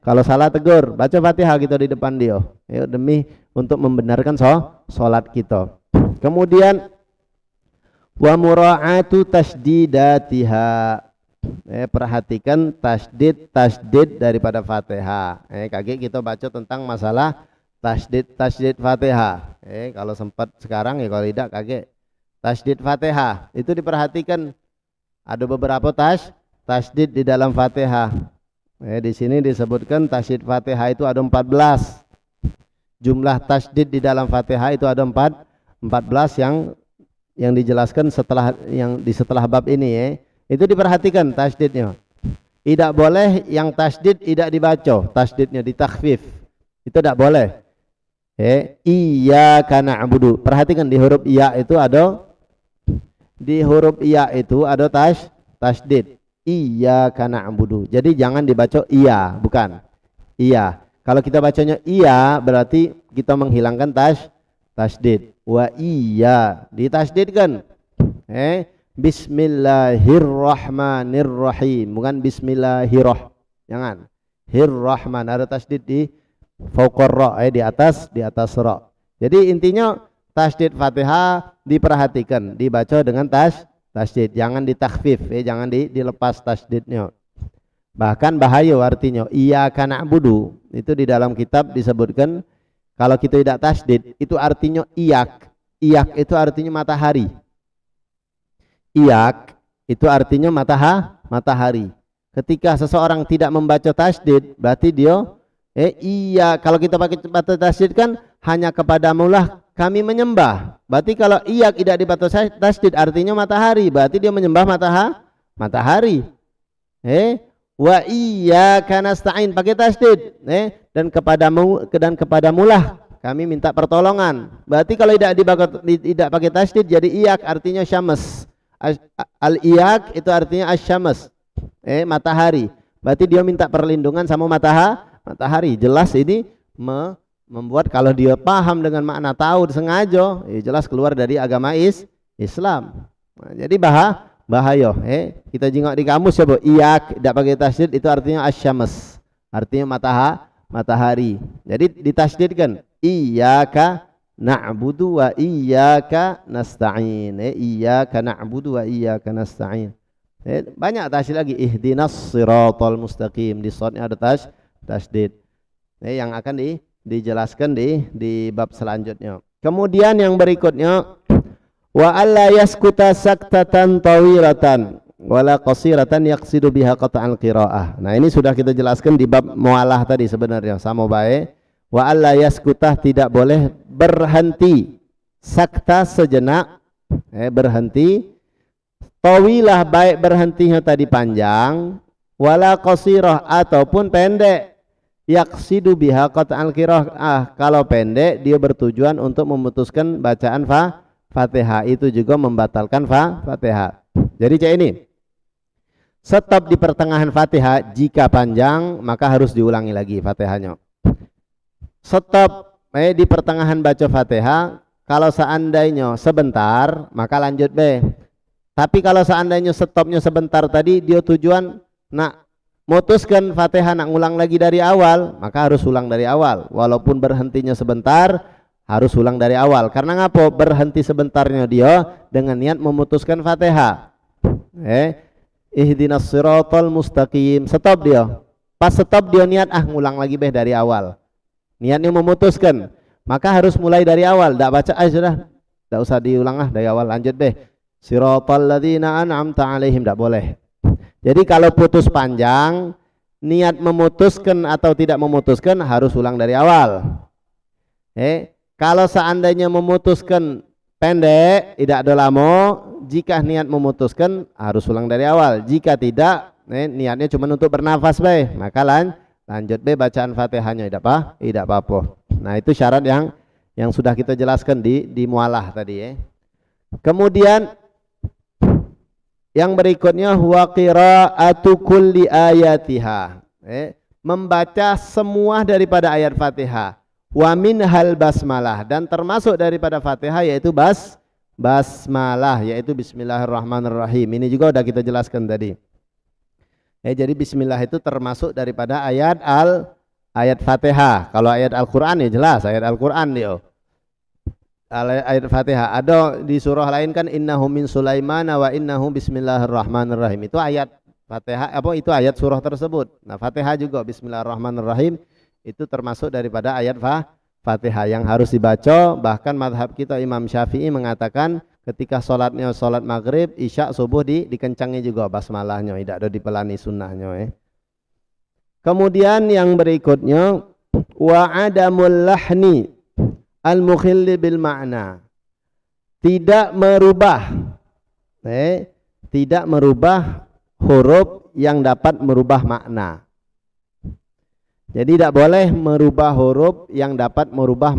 Kalau salah tegur, baca Fatihah kita di depan dia, demi untuk membenarkan sholat kita. Kemudian wa mura'atu tasdidatiha, perhatikan tasdid daripada Fatihah. Kaki kita baca tentang masalah tasdid Fatihah. Kalau sempat sekarang ya, kalau tidak kaget. Tasdid Fatihah itu diperhatikan, ada beberapa tasdid di dalam Fatihah. Di sini disebutkan tasdid Fatihah itu ada 14. Jumlah tasdid di dalam Fatihah itu ada 14 yang dijelaskan setelah bab ini. Itu diperhatikan tasdidnya. Tidak boleh yang tasdid tidak dibaca, tasdidnya ditakhfif. Itu tidak boleh. Iyyaka na'budu. Perhatikan di huruf iya itu ada tasdid. Iyyaka na'budu. Jadi jangan dibaca iya, bukan iya. Kalau kita bacanya iya berarti kita menghilangkan tasdid. Wa iya ditasdidkan. Bismillahirrahmanirrahim, bukan bismillahirrah. Jangan. Hirrahman ada tasdid di fauqar ra, di atas ra. Jadi intinya tasdid Fatihah diperhatikan, dibaca dengan tasdid, jangan ditakhfif, jangan dilepas tasdidnya. Bahkan bahaya artinya iyyaka na'budu itu di dalam kitab disebutkan, kalau kita tidak tasdid itu artinya iyak itu artinya matahari. Iyak itu artinya matahari. Ketika seseorang tidak membaca tasdid berarti dia iya, kalau kita pakai tasdid kan hanya kepadamulah kami menyembah. Berarti kalau iya tidak dibaca tasdid artinya matahari, berarti dia menyembah matahari. Wa iyyaka nasta'in pakai tasdid, dan kepadamulah kami minta pertolongan. Berarti kalau tidak pakai tasdid jadi iyak artinya syams. Al-iyak itu artinya asy-syams, matahari. Berarti dia minta perlindungan sama matahari. Jelas ini membuat kalau dia paham dengan makna tahu sengaja, jelas keluar dari agama Islam. Nah, jadi bahaya. Kita jengok di kamus ya, Bu. Iyak tidak pakai tasdid itu artinya asy-syams, artinya matahari. Jadi ditasdidkan iyyaka na'budu wa iyyaka nasta'in. Iyyaka na'budu wa iyyaka nasta'in. Banyak tasdid lagi, ihdinas siratal mustaqim, di shadnya ada tasdid. Yang akan dijelaskan di bab selanjutnya. Kemudian yang berikutnya, wa alla yaskuta saktatan tawilatan wala qasiratan yaqsidu biha qata'al qiraah. Nah, ini sudah kita jelaskan di bab mualah tadi sebenarnya, sama baik. Wa alla yaskutah tidak boleh berhenti. sakta sejenak, berhenti, tawilah baik berhentinya tadi panjang, wala qasirah ataupun pendek, yaksidu biha qat'al qiraah, kalau pendek dia bertujuan untuk memutuskan bacaan Fatihah, itu juga membatalkan Fatihah. Jadi cek ini, stop di pertengahan Fatihah, jika panjang maka harus diulangi lagi Fatihahnya. Stop di pertengahan baca Fatihah, kalau seandainya sebentar maka lanjut be. Tapi kalau seandainya stopnya sebentar tadi, dia tujuan nak mutuskan Fatihah, nak ngulang lagi dari awal, maka harus ulang dari awal. Walaupun berhentinya sebentar, harus ulang dari awal. Karena ngapo? Berhenti sebentarnya dia dengan niat memutuskan Fatihah. Ihdinas siratal mustaqim. Stop dia. Pas stop dia niat ngulang lagi beh dari awal. Niatnya memutuskan. Maka harus mulai dari awal. Tidak baca sudah. Tidak usah diulang dari awal, lanjut beh. Siratal ladzina an'amta alaihim, tidak boleh. Jadi kalau putus panjang, niat memutuskan atau tidak memutuskan harus ulang dari awal. Kalau seandainya memutuskan pendek, tidak ada lama, jika niat memutuskan harus ulang dari awal. Jika tidak, niatnya cuma untuk bernafas be, maka lanjut be bacaan Fatihahnya, tidak apa-apa. Nah, itu syarat yang sudah kita jelaskan di mualah tadi. Kemudian yang berikutnya huwa qira'atu kulli ayatiha, membaca semua daripada ayat Fatihah, wa minhal basmalah, dan termasuk daripada Fatihah yaitu basmalah, yaitu bismillahirrahmanirrahim. Ini juga sudah kita jelaskan tadi. Jadi bismillah itu termasuk daripada ayat Fatihah. Kalau ayat Al-Qur'an ya jelas ayat Al-Qur'an dia. Ayat Fatihah ada di surah lain kan, innahu min Sulaiman wa innahu bismillahirrahmanirrahim, itu ayat Fatihah, itu ayat surah tersebut. Nah, Fatihah juga bismillahirrahmanirrahim itu termasuk daripada ayat Fatihah yang harus dibaca. Bahkan madhab kita Imam Syafi'i mengatakan ketika sholatnya sholat maghrib, isya, subuh dikencangi juga basmalahnya, tidak ada dipelani sunnahnya. Kemudian yang berikutnya wa adamul lahni al-mukhilli bil ma'na, tidak merubah huruf yang dapat merubah makna. Jadi tidak boleh merubah huruf yang dapat merubah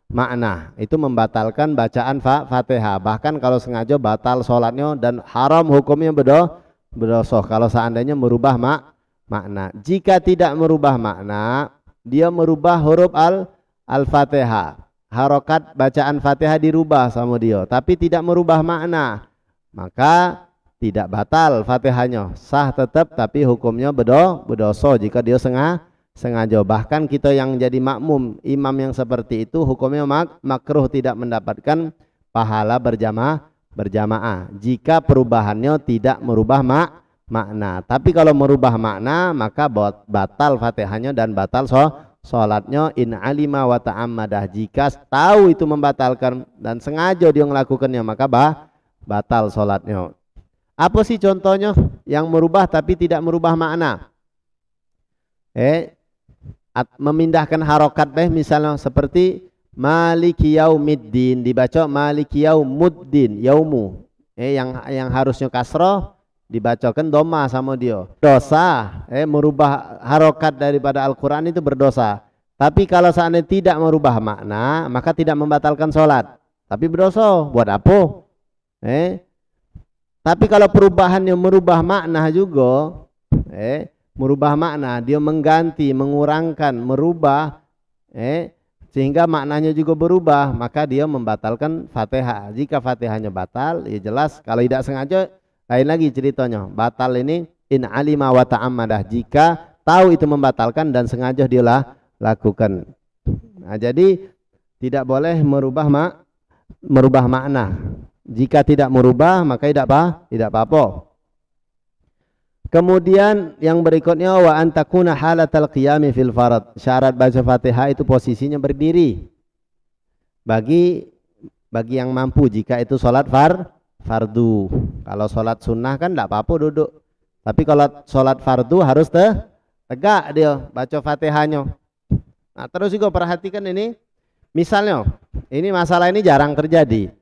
makna. Itu membatalkan bacaan Fatihah. Bahkan kalau sengaja batal sholatnya dan haram hukumnya berdosa kalau seandainya merubah makna. Jika tidak merubah makna, dia merubah huruf al-Fatihah. Harokat bacaan Fatihah dirubah sama dia, tapi tidak merubah makna, maka tidak batal Fatihahnya, sah tetap, tapi hukumnya berdosa jika dia sengaja. Bahkan kita yang jadi makmum imam yang seperti itu hukumnya makruh, tidak mendapatkan pahala berjamaah jika perubahannya tidak merubah makna. Tapi kalau merubah makna maka batal Fatihahnya dan batal sholatnya in alima wa ta'ammadah. Jika tahu itu membatalkan dan sengaja dia melakukannya maka batal sholatnya. Apa sih contohnya yang merubah tapi tidak merubah makna? Memindahkan harokat misalnya seperti maliki yaumiddin dibaca maliki yaumuddin, yaumu. Yang harusnya kasroh dibacakan doma sama dia. Dosa, merubah harokat daripada Al-Quran itu berdosa. Tapi kalau seandainya tidak merubah makna, maka tidak membatalkan sholat. Tapi berdosa, buat apa? Tapi kalau perubahannya merubah makna juga, merubah makna, dia mengganti, mengurangkan, merubah, sehingga maknanya juga berubah, maka dia membatalkan Fatihah. Jika Fatihahnya batal, ya jelas. Kalau tidak sengaja, lain lagi ceritanya. Batal ini in alima wa ta'ammadah, jika tahu itu membatalkan dan sengaja dia lakukan. Nah, jadi tidak boleh merubah makna. Jika tidak merubah maka tidak apa-apa. Kemudian yang berikutnya wa antakuna halatal qiyami fil farad. Syarat baca Fatihah itu posisinya berdiri. Bagi yang mampu, jika itu sholat fardu. Kalau sholat sunnah kan tidak apa-apa duduk. Tapi kalau sholat fardu harus tegak dia baca Fatihahnya. Nah, terus juga perhatikan ini. Misalnya Ini masalah ini jarang terjadi.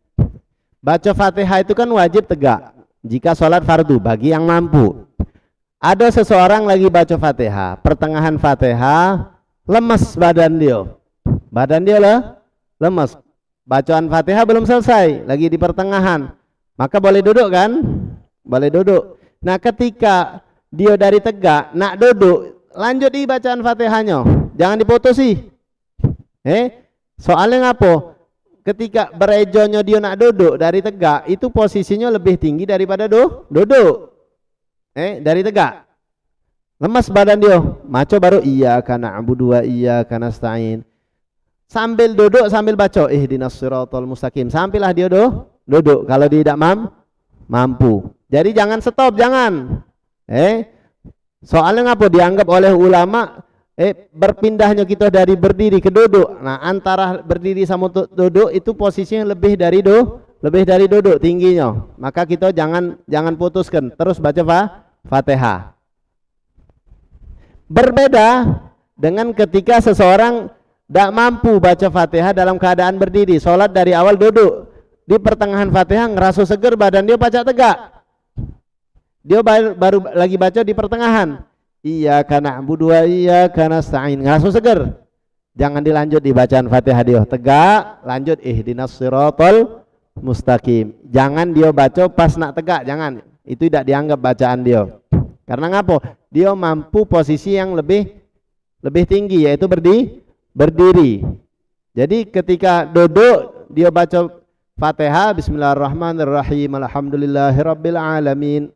Baca Fatihah itu kan wajib tegak jika sholat fardu bagi yang mampu. Ada seseorang lagi baca Fatihah, pertengahan Fatihah lemes badan dia. Badan dia lemes. Bacaan Fatihah belum selesai, lagi di pertengahan. Maka boleh duduk kan? Boleh duduk. Nah, ketika dia dari tegak nak duduk, lanjut di bacaan Fatihahnya. Jangan diputusi. Soalnya ngapo? Ketika berejonya dia nak duduk dari tegak, itu posisinya lebih tinggi daripada duduk. Dari tegak. Lemas badan dia. Maco baru iyyaka na'budu wa iyyaka nasta'in. Sambil duduk sambil baca ihdinas siratal mustaqim. Sampailah dia duduk kalau dia tidak mampu. Jadi jangan stop, jangan. Soalnya ngapa dianggap oleh ulama berpindahnya kita dari berdiri ke duduk. Nah, antara berdiri sama duduk itu posisinya lebih dari duduk tingginya. Maka kita jangan putuskan, terus baca Fatihah. Berbeda dengan ketika seseorang tidak mampu baca Fatihah dalam keadaan berdiri, sholat dari awal duduk, di pertengahan Fatihah ngerasa seger badan dia baca tegak. Dia baru lagi baca di pertengahan. Iyyaka na'budu wa iyyaka nasta'in. Ngerasa seger. Jangan dilanjut di bacaan Fatihah dia. Tegak, lanjut ihdinas siratal mustaqim. Jangan dia baca pas nak tegak, jangan. Itu tidak dianggap bacaan dia. Karena ngapo? Dia mampu posisi yang lebih tinggi, yaitu berdiri. Jadi ketika duduk dia baca Fatihah, bismillahirrahmanirrahim, alhamdulillahirabbil alamin,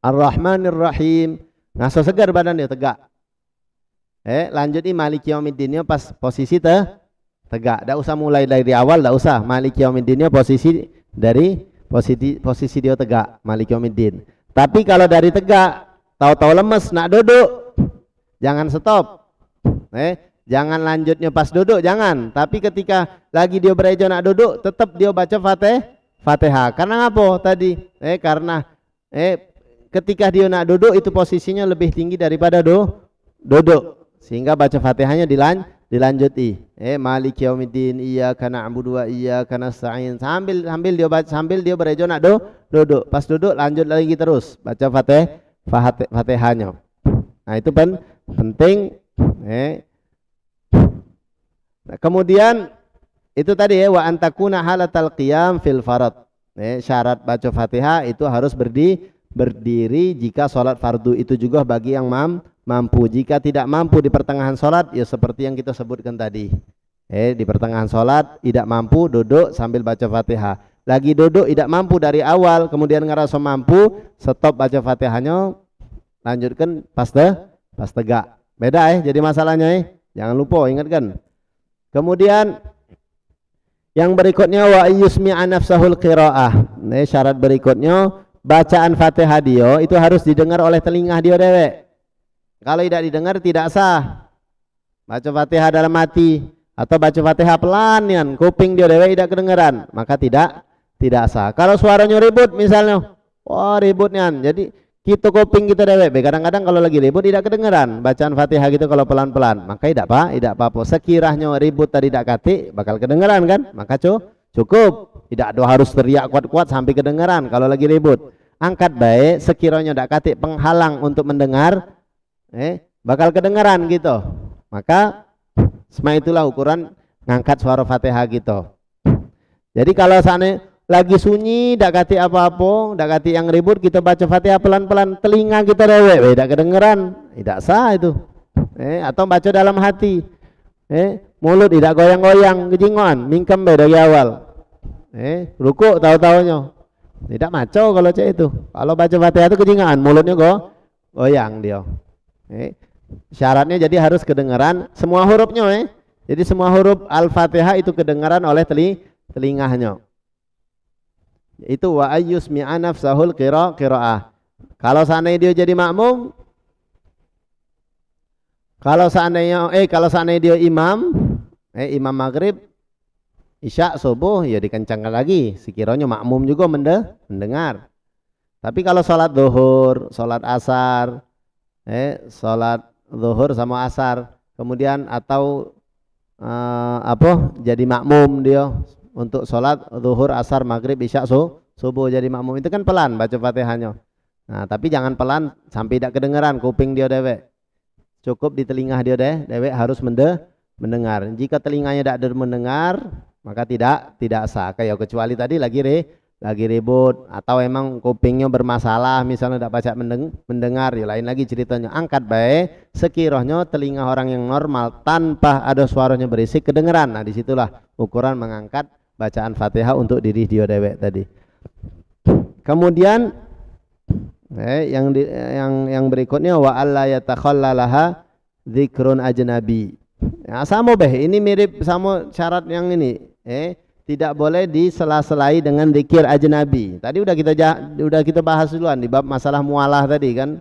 arrahmanirrahim. Ngaso segar badan dia tegak. Lanjut maliki yaumiddin pas posisi tegak. Tidak usah mulai dari awal, tidak usah. Maliki yaumiddin posisi dari posisi dia tegak, maliki yaumiddin. Tapi kalau dari tegak, tahu-tahu lemes nak duduk, jangan stop. Jangan lanjutnya pas duduk, jangan. Tapi ketika lagi dia berejo nak duduk, tetap dia baca Fatihah. Karena apa tadi? Karena ketika dia nak duduk itu posisinya lebih tinggi daripada duduk, sehingga baca Fatihahnya dilanjuti. Maliki yaumiddin iyyaka na'budu wa iyyaka nasta'in. Sambil dia baca, sambil dia berejo nak duduk. Pas duduk lanjut lagi terus baca Fatihahnya. Nah, itu penting. Nah, kemudian itu tadi wa antakuna halatal qiyam fil farad. Syarat baca Fatihah itu harus berdiri jika sholat fardu, itu juga bagi yang mampu. Jika tidak mampu di pertengahan sholat, ya seperti yang kita sebutkan tadi. Di pertengahan sholat tidak mampu, duduk sambil baca Fatihah. Lagi duduk tidak mampu dari awal, kemudian ngerasa mampu, stop baca Fatihahnya, lanjutkan pas tegak. Beda jadi masalahnya jangan lupa, ingatkan. Kemudian yang berikutnya wa yusmi'a nafsahul qiraah. Syarat berikutnya bacaan Fatihah dia itu harus didengar oleh telinga dia dewek. Kalau tidak didengar tidak sah. Baca Fatihah dalam hati atau baca Fatihah pelan kan, kuping dia dewek tidak kedengaran, maka tidak sah. Kalau suaranya ribut misalnya, ributnya, jadi kita kuping kita dewek. Kadang-kadang kalau lagi ribut tidak kedengaran bacaan Fatihah gitu kalau pelan-pelan, maka tidak apa-apa. Sekiranya ribut tadi tidak kati bakal kedengaran kan, maka cukup. Tidak ada harus teriak kuat-kuat sampai kedengaran kalau lagi ribut. Angkat baik, sekiranya tidak katik penghalang untuk mendengar, bakal kedengaran gitu. Maka semua itulah ukuran ngangkat suara Fatihah gitu. Jadi kalau sana lagi sunyi, tidak katik apa-apa, tidak katik yang ribut, kita baca Fatihah pelan-pelan, telinga kita rewek, tidak kedengaran, tidak sah itu. Atau baca dalam hati, mulut tidak goyang-goyang, kejingoan, mingkem dari awal. Ruku tahu-tahunya tidak maco kalau itu. Kalau baca Fatihah itu kejingaan, mulutnya goyang dia. Syaratnya jadi harus kedengaran semua hurufnya. Jadi semua huruf Al-Fatihah itu kedengaran oleh telinganya. Itu wa ayyusmi'a nafsahul qiraah. Kalau seandainya dia jadi makmum, kalau seandainya dia imam maghrib, isya, subuh, ya dikencangkan lagi, sekiranya makmum juga mendengar. Tapi kalau sholat zuhur, sholat asar, sholat zuhur sama asar, kemudian atau jadi makmum dia untuk sholat zuhur, asar, maghrib, isya, subuh jadi makmum itu kan pelan baca Fatihahnya. Nah, tapi jangan pelan sampai tidak kedengaran kuping dia dewek. Cukup di telinga dia dewek harus mendengar. Jika telinganya tidak mendengar, maka tidak sah. Kayak kecuali tadi lagi ribut atau emang kupingnya bermasalah, misalnya tidak baca mendengar, ya lain lagi ceritanya. Angkat baik sekiranya telinga orang yang normal tanpa ada suaranya berisik kedengeran. Nah, disitulah ukuran mengangkat bacaan Fatihah untuk diri dia dewek tadi. Kemudian yang berikutnya wa alla yatakhallalaha dzikrun ajnabi. Ya, sama ini mirip sama syarat yang ini. Tidak boleh disela-selai dengan zikir ajnabi. Tadi udah kita bahas duluan di bab masalah mualah tadi kan.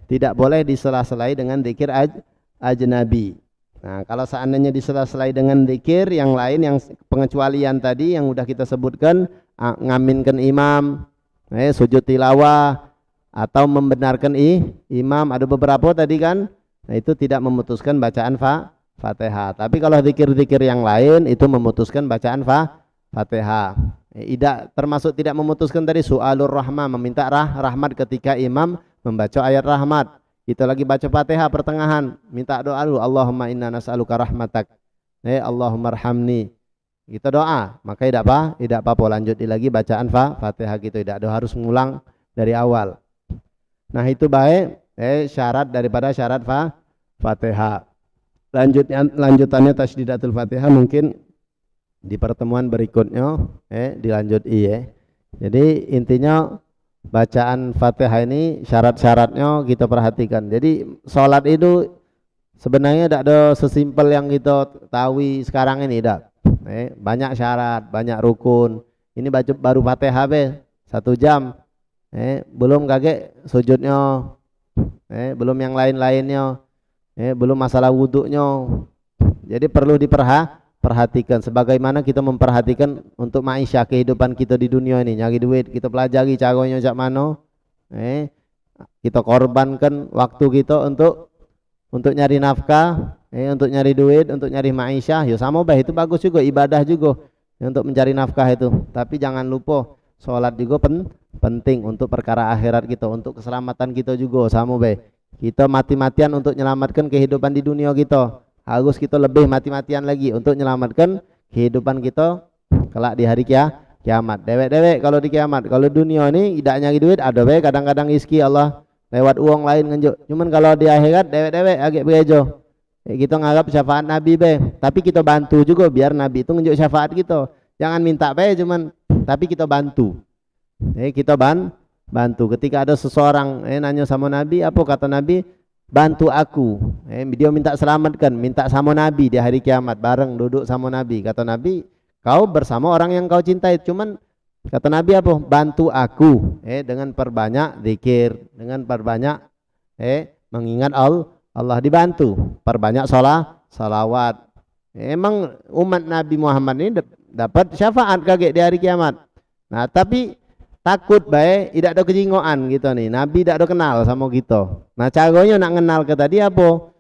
Tidak boleh disela-selai dengan zikir ajnabi. Nah, kalau seandainya disela-selai dengan zikir yang lain, yang pengecualian tadi yang udah kita sebutkan, ngaminkan imam, sujud tilawah atau membenarkan imam, ada beberapa tadi kan. Nah, itu tidak memutuskan bacaan Fatihah. Tapi kalau zikir-zikir yang lain itu memutuskan bacaan Fatihah. Termasuk tidak memutuskan tadi su'alur rahmah, meminta rahmat ketika imam membaca ayat rahmat. Kita lagi baca Fatihah pertengahan, minta doa dulu, Allahumma inna nas'aluka rahmatak. Allahumma arhamni. Kita doa, maka tidak apa-apa lanjut lagi bacaan Fatihah gitu, tidak ada harus mengulang dari awal. Nah, itu baik syarat daripada syarat Fatihah. Lanjutannya tasdidatul Fatihah mungkin di pertemuan berikutnya dilanjut Jadi intinya bacaan Fatihah ini syarat-syaratnya kita perhatikan. Jadi sholat itu sebenarnya tidak ada sesimpel yang kita tahu sekarang ini, tidak. Banyak syarat, banyak rukun. Ini baru Fatihah 1 jam. Belum kaget sujudnya, belum yang lain-lainnya. Belum masalah wuduknya. Jadi perlu diperhatikan sebagaimana kita memperhatikan untuk maisha kehidupan kita di dunia ini, nyari duit, kita pelajari caranya jak mana. Kita korbankan waktu kita untuk nyari nafkah, untuk nyari duit, untuk nyari maisha. Ya sama itu bagus juga, ibadah juga untuk mencari nafkah itu. Tapi jangan lupa sholat juga penting untuk perkara akhirat kita, untuk keselamatan kita juga sama Kita mati-matian untuk menyelamatkan kehidupan di dunia kita. Harus kita lebih mati-matian lagi untuk menyelamatkan kehidupan kita kelak di hari kiamat. Dewek-dewek kalau di kiamat, kalau dunia ini tidak nyari duit, ada kadang-kadang rezeki Allah lewat uang lain ngenjuk. Cuman kalau di akhirat dewek-dewek agak berejo. Kita ngarap syafaat Nabi tapi kita bantu juga biar Nabi itu ngenjuk syafaat kita. Jangan minta cuman tapi kita bantu. Kita bantu ketika ada seseorang nanya sama Nabi, apa kata Nabi? Bantu aku. Dia minta selamatkan, minta sama Nabi di hari kiamat, bareng duduk sama Nabi. Kata Nabi, kau bersama orang yang kau cintai. Cuman kata Nabi apa? Bantu aku dengan perbanyak zikir, dengan perbanyak mengingat Allah, dibantu, perbanyak salawat. Emang umat Nabi Muhammad ini dapat syafaat kaget di hari kiamat. Nah, tapi takut tidak ada kejingoan gitu nih. Nabi tidak ada kenal sama kita. Nah, caranya nak kenal ke tadi apa?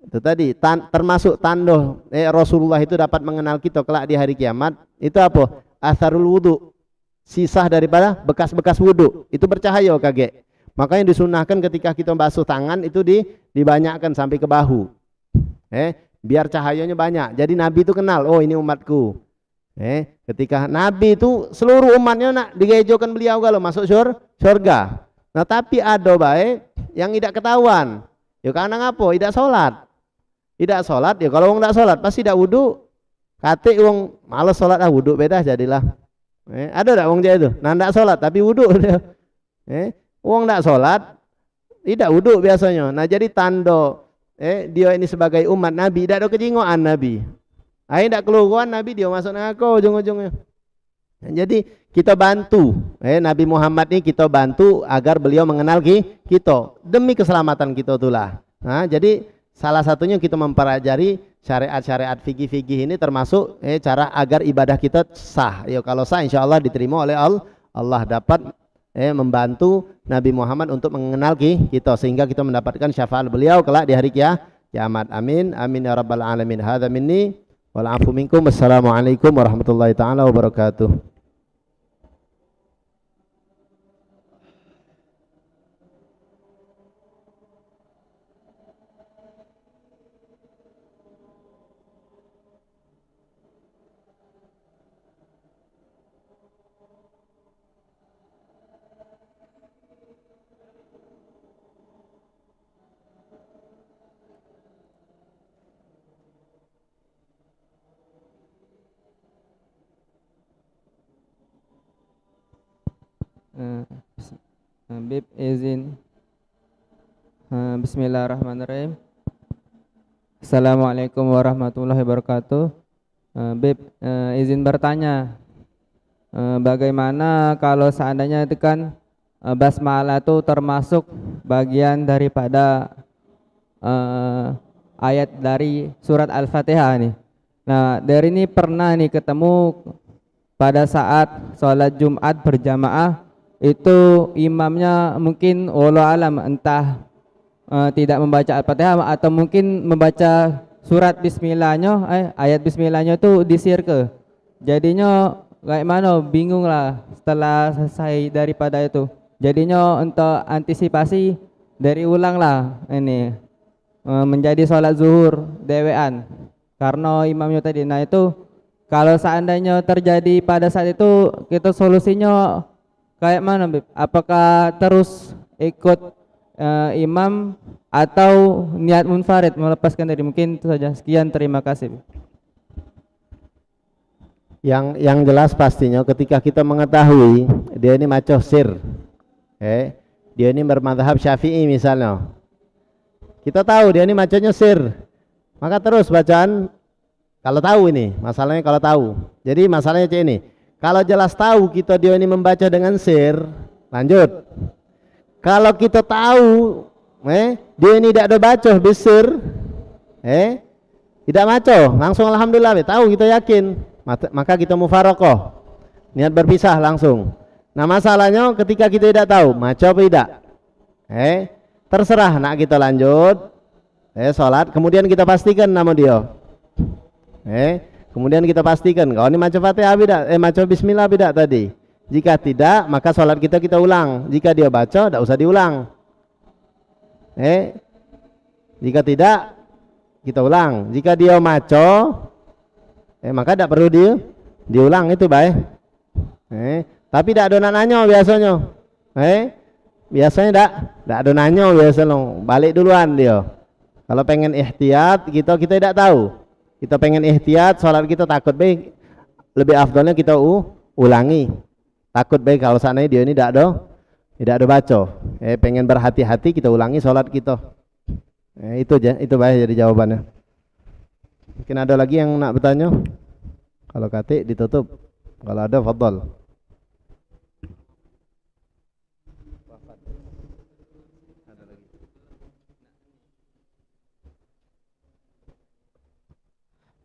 Itu tadi termasuk tanda Rasulullah itu dapat mengenal kita kelak di hari kiamat. Itu apa? Atharul wudu. Sisa daripada bekas-bekas wudu. Itu bercahaya kaget. Makanya disunahkan ketika kita basuh tangan itu dibanyakkan sampai ke bahu. Biar cahayanya banyak. Jadi Nabi itu kenal, oh ini umatku. Ketika Nabi itu seluruh umatnya nak digejokan beliau kalau masuk surga. Nah, tapi ada yang tidak ketahuan. Ya karena ngapa? Tidak sholat ya, kalau orang tidak sholat pasti tidak wudu. Kate wong malas sholat wudu beda jadilah. Ada tidak wong itu? Nah, tidak sholat tapi wudu. Wong tidak sholat tidak wudu biasanya. Nah, jadi tanda dia ini sebagai umat Nabi tidak ada kejingoan Nabi. Tidak keluaran Nabi dia masuk neraka ujung-ujungnya. Jadi kita bantu Nabi Muhammad ini, kita bantu agar beliau mengenal kita demi keselamatan kita itulah. Nah, jadi salah satunya kita mempelajari syariat-syariat fikih-fikih ini termasuk cara agar ibadah kita sah. Ya kalau sah insya Allah diterima oleh Allah, dapat membantu Nabi Muhammad untuk mengenal kita sehingga kita mendapatkan syafaat beliau kelak di hari kiamat. Amin. Amin ya rabbal alamin. Hadza minni wal afu minkum. Assalamualaikum warahmatullahi taala wabarakatuh. Bib izin. Bismillahirrahmanirrahim. Assalamualaikum warahmatullahi wabarakatuh. Bib izin bertanya, bagaimana kalau seandainya itu kan basmalah itu termasuk bagian daripada ayat dari surat Al-Fatihah nih. Nah, dari ini pernah nih ketemu pada saat sholat Jumat berjamaah, itu imamnya mungkin walau alam entah tidak membaca Al-Fatihah atau mungkin membaca surat bismillahnya, ayat bismillahnya itu disirke. Jadinya kayak mana, bingung lah setelah selesai daripada itu. Jadinya untuk antisipasi dari ulang lah ini menjadi sholat zuhur dewean karena imamnya tadi. Nah itu kalau seandainya terjadi pada saat itu, kita solusinya kayak mana, Bib? Apakah terus ikut imam atau niat munfarid melepaskan tadi? Mungkin itu saja. Sekian, terima kasih. Yang jelas pastinya ketika kita mengetahui dia ini macoh sir, dia ini bermadhab Syafi'i misalnya, kita tahu dia ini macohnya sir, maka terus bacaan. Kalau tahu ini, masalahnya kalau tahu. Jadi masalahnya cek ini, kalau jelas tahu kita dia ini membaca dengan sir, lanjut. Kalau kita tahu, dia ini tidak ada baca besir, tidak baca, langsung alhamdulillah, tahu kita yakin, maka kita mufarokoh, niat berpisah langsung. Nah masalahnya ketika kita tidak tahu, baca apa tidak, terserah, nak kita lanjut, sholat, kemudian kita pastikan nama dia. Kemudian kita pastikan kalau ini maca Fatihah tidak, maca bismillah tidak tadi. Jika tidak, maka sholat kita ulang. Jika dia baca, tidak usah diulang. Jika tidak, kita ulang. Jika dia maca, maka tidak perlu diulang, itu baik. Tapi tidak ada nanya biasanya. Biasanya tidak ada nanya biasanya. Balik duluan dia. Kalau pengen ihtiyat, kita tidak tahu. Kita pengen ihtiyat, sholat kita takut baik, lebih afdolnya kita ulangi. Takut baik kalau seandainya dia ini tidak ada baca. Pengen berhati-hati, kita ulangi sholat kita. Itu aja, itu baik jadi jawabannya. Mungkin ada lagi yang nak bertanya? Kalau kata ditutup, kalau ada fadhal.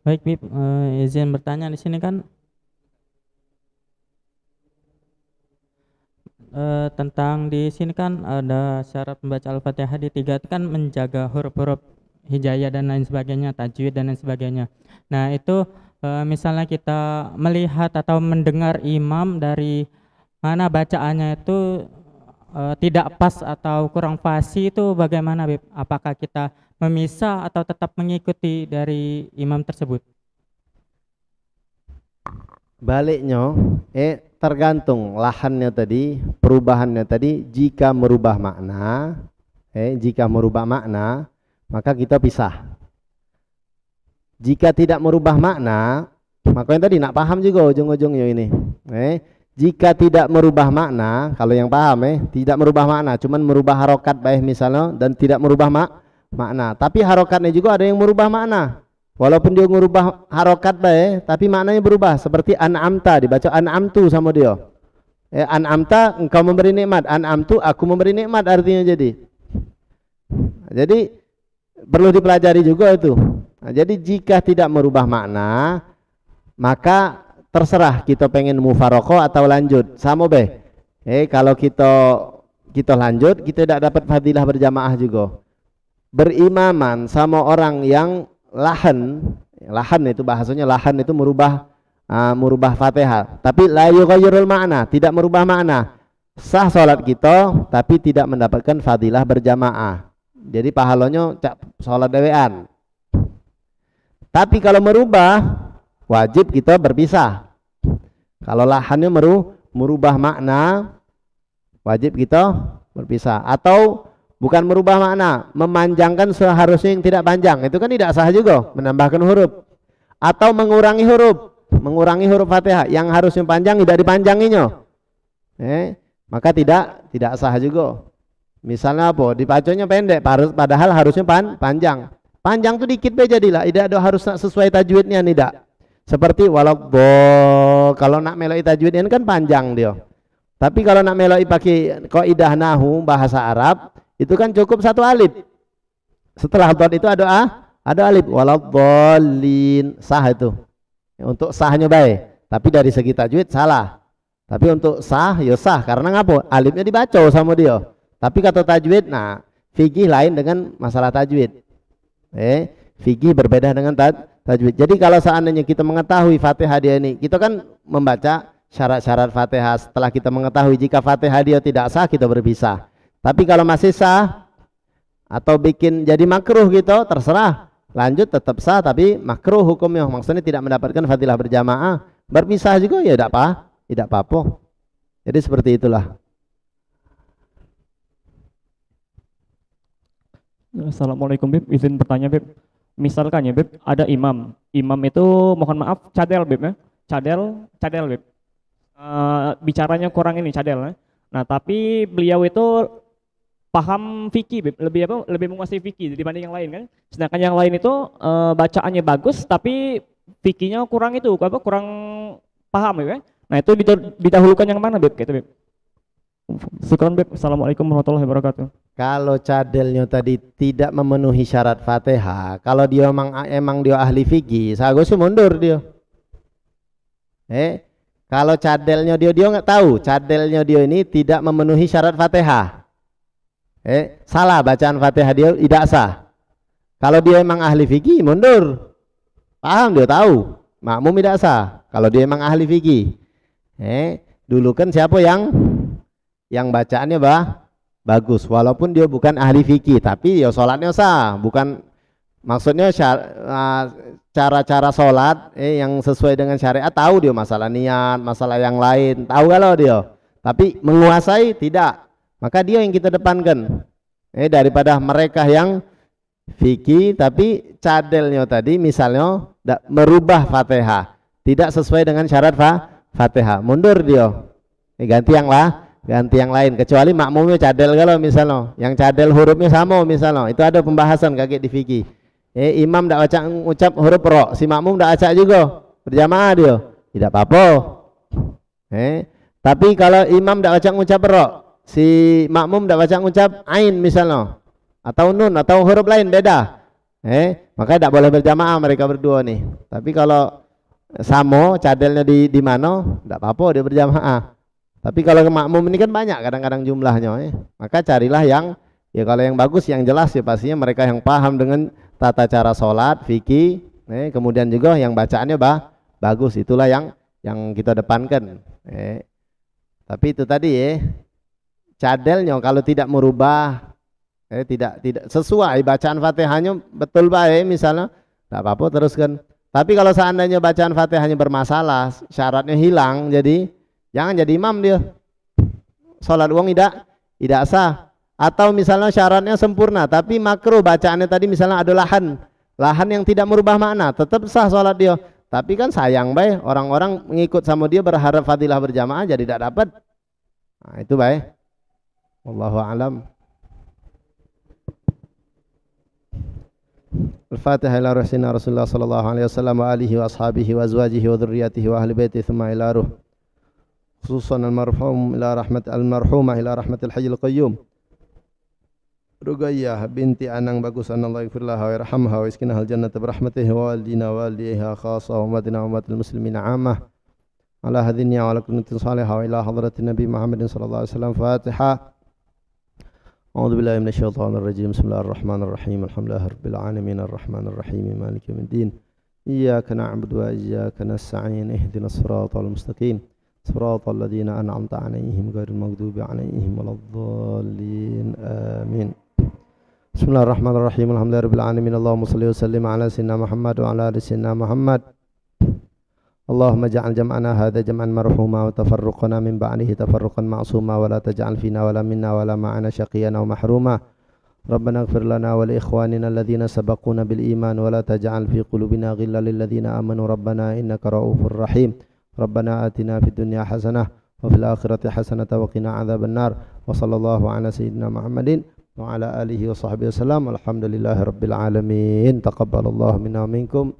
Baik, Bib, izin bertanya di sini kan tentang di sini kan ada syarat membaca Al-Fatihah di 3 kan menjaga huruf-huruf hijaiyah dan lain sebagainya, tajwid dan lain sebagainya. Nah, itu misalnya kita melihat atau mendengar imam dari mana bacaannya itu tidak pas atau kurang fasih, itu bagaimana, Bib? Apakah kita memisah atau tetap mengikuti dari imam tersebut? Baliknya, tergantung lahannya tadi, perubahannya tadi. Jika merubah makna, maka kita pisah. Jika tidak merubah makna, maka yang tadi nak paham juga ujung-ujungnya ini. Jika tidak merubah makna, kalau yang paham, tidak merubah makna, cuman merubah harokat baik misalnya, dan tidak merubah makna. Tapi harokatnya juga ada yang merubah makna. Walaupun dia merubah harokat baik, tapi maknanya berubah. Seperti an'amta, dibaca an'amtu sama dia. An'amta, engkau memberi nikmat. An'amtu, aku memberi nikmat artinya jadi. Jadi perlu dipelajari juga itu. Nah, jadi jika tidak merubah makna, maka terserah kita pengen mufarokoh atau lanjut. Sama be. Kalau kita lanjut, kita tidak dapat fadilah berjamaah juga. berimaman sama orang yang lahan itu bahasanya lahan itu merubah Fatihah, tapi la yughayyirul makna, tidak merubah makna. Sah salat kita tapi tidak mendapatkan fadilah berjamaah. Jadi pahalanya salat dewean. Tapi kalau merubah wajib kita berpisah. Kalau lahannya merubah makna, wajib kita berpisah. Atau bukan merubah makna, memanjangkan seharusnya yang tidak panjang, itu kan tidak sah juga, menambahkan huruf. Atau mengurangi huruf Fatihah, yang harusnya panjang tidak dipanjanginya, maka tidak sah juga. Misalnya apa, dibacanya pendek padahal harusnya panjang tuh dikit aja jadilah, tidak ada harus sesuai tajwidnya, tidak. Seperti kalau nak meloi tajwidnya kan panjang dia, tapi kalau nak meloi pakai kaidah nahu bahasa Arab itu kan cukup satu alif, setelah dhad itu ada alif, waladhdallin, sah itu. Untuk sahnya baik, tapi dari segi tajwid salah. Tapi untuk sah ya sah, karena ngapa? Alifnya dibaca sama dia. Tapi kata tajwid, nah fikih lain dengan masalah tajwid. Fikih berbeda dengan tajwid. Jadi kalau seandainya kita mengetahui Fatihah dia ini, kita kan membaca syarat-syarat Fatihah. Setelah kita mengetahui jika Fatihah dia tidak sah, kita berpisah. Tapi kalau masih sah atau bikin jadi makruh gitu, terserah. Lanjut tetap sah tapi makruh hukumnya, maksudnya tidak mendapatkan fadilah berjamaah. Berpisah juga ya tidak apa-apa. Jadi seperti itulah. Assalamualaikum Bib, izin bertanya Bib. Misalkan ya Bib, ada imam itu mohon maaf cadel Bib ya, cadel Bib. Bicaranya kurang ini cadel ya. Nah tapi beliau itu paham fikih Bib, lebih menguasai fikih dibanding yang lain kan. Sedangkan yang lain itu bacaannya bagus tapi fikihnya kurang paham ya. Nah itu didahulukan yang mana Bib gitu Bib? Syukran Bib. Assalamualaikum warahmatullahi wabarakatuh. Kalau cadelnya tadi tidak memenuhi syarat Fatihah, kalau dia emang dia ahli fikih, seharusnya mundur dia. Kalau cadelnya dia nggak tahu, cadelnya dia ini tidak memenuhi syarat Fatihah. Salah bacaan Fatihah dia tidak sah. Kalau dia emang ahli fikih mundur, paham dia tahu, makmum tidak sah. Kalau dia emang ahli fikih, dulu kan siapa yang bacaannya bagus, walaupun dia bukan ahli fikih, tapi ya sholatnya sah. Bukan maksudnya cara-cara sholat yang sesuai dengan syariat, tahu dia masalah niat, masalah yang lain, tahu kalau dia, tapi menguasai tidak. Maka dia yang kita depankan daripada mereka yang fikih tapi cadelnya tadi misalnya merubah Fatihah tidak sesuai dengan syarat Fatihah, mundur dia, ganti yang lain, kecuali makmumnya cadel. Kalau misalnya yang cadel hurufnya sama misalnya, itu ada pembahasan kakek di fikih. Imam tidak baca ucap huruf ro, si makmum tidak baca juga, berjamaah dia tidak apa-apa. Tapi kalau imam tidak baca ucap ro, si makmum tidak baca ngucap ain misalnya, atau nun atau huruf lain beda, maka tidak boleh berjamaah mereka berdua nih. Tapi kalau samo cadelnya di mana, tidak apa-apa dia berjamaah. Tapi kalau makmum ini kan banyak kadang-kadang jumlahnya, maka carilah yang kalau yang bagus, yang jelas ya pastinya mereka yang paham dengan tata cara sholat, fikih, kemudian juga yang bacaannya bagus, itulah yang kita depankan. Tapi itu tadi cadelnya kalau tidak merubah, tidak sesuai bacaan Fatihahnya betul baik misalnya, tidak apa-apa teruskan. Tapi kalau seandainya bacaan Fatihahnya bermasalah, syaratnya hilang, jadi jangan jadi imam dia, sholat uang tidak sah. Atau misalnya syaratnya sempurna tapi makruh bacaannya tadi, misalnya ada lahan yang tidak merubah makna, tetap sah sholat dia. Tapi kan sayang baik, orang-orang mengikut sama dia berharap fadilah berjamaah jadi tidak dapat. Nah, itu baik. Wallahu a'lam. Al-Fatihah ila Rasulullah sallallahu alaihi wasallam wa alihi wa ashabihi wa azwajihi wa dzurriyyatihi wa ahli baitihi thumma ila ruh. Khususan al-marhum ila al-marhumah ila rahmatil hayyil qayyum. Rugayyah binti Anang Bagus, Allah yaghfirlaha wa yarhamha wa yaskinaha al-jannata bi rahmatihi wa walidina wa waliha khassa wa umatina wa umatil muslimina 'ammah. Ala hadhihi wa ala kunnatin salihah wa ila hadratin Nabi Muhammadin sallallahu alaihi wasallam. Fatihah. أعوذ بالله من الشيطان الرجيم بسم الله الرحمن الرحيم الحمد لله رب العالمين الرحمن الرحيم مالك يوم الدين إياك نعبد وإياك نستعين اهدنا الصراط المستقيم صراط الذين أنعمت عليهم غير المغضوب عليهم ولا الضالين آمين بسم الله الرحمن الرحيم الحمد لله رب العالمين اللهم صل وسلم على سيدنا محمد وعلى آل سيدنا محمد اللهم اجعل جمعنا هذا جمعا مرحوما وتفرقنا من بعده تفرقا معصوما ولا تجعل فينا ولا منا ولا معنا شقيا أو محروما ربنا اغفر لنا ولإخواننا الذين سبقونا بالإيمان ولا تجعل في قلوبنا غلا للذين آمنوا ربنا إنك رؤوف رحيم ربنا آتنا في الدنيا حسنة وفي الآخرة حسنة وقنا عذاب النار وصلى الله على سيدنا محمد وعلى آله وصحبه وسلم الحمد لله رب العالمين تقبل الله منا ومنكم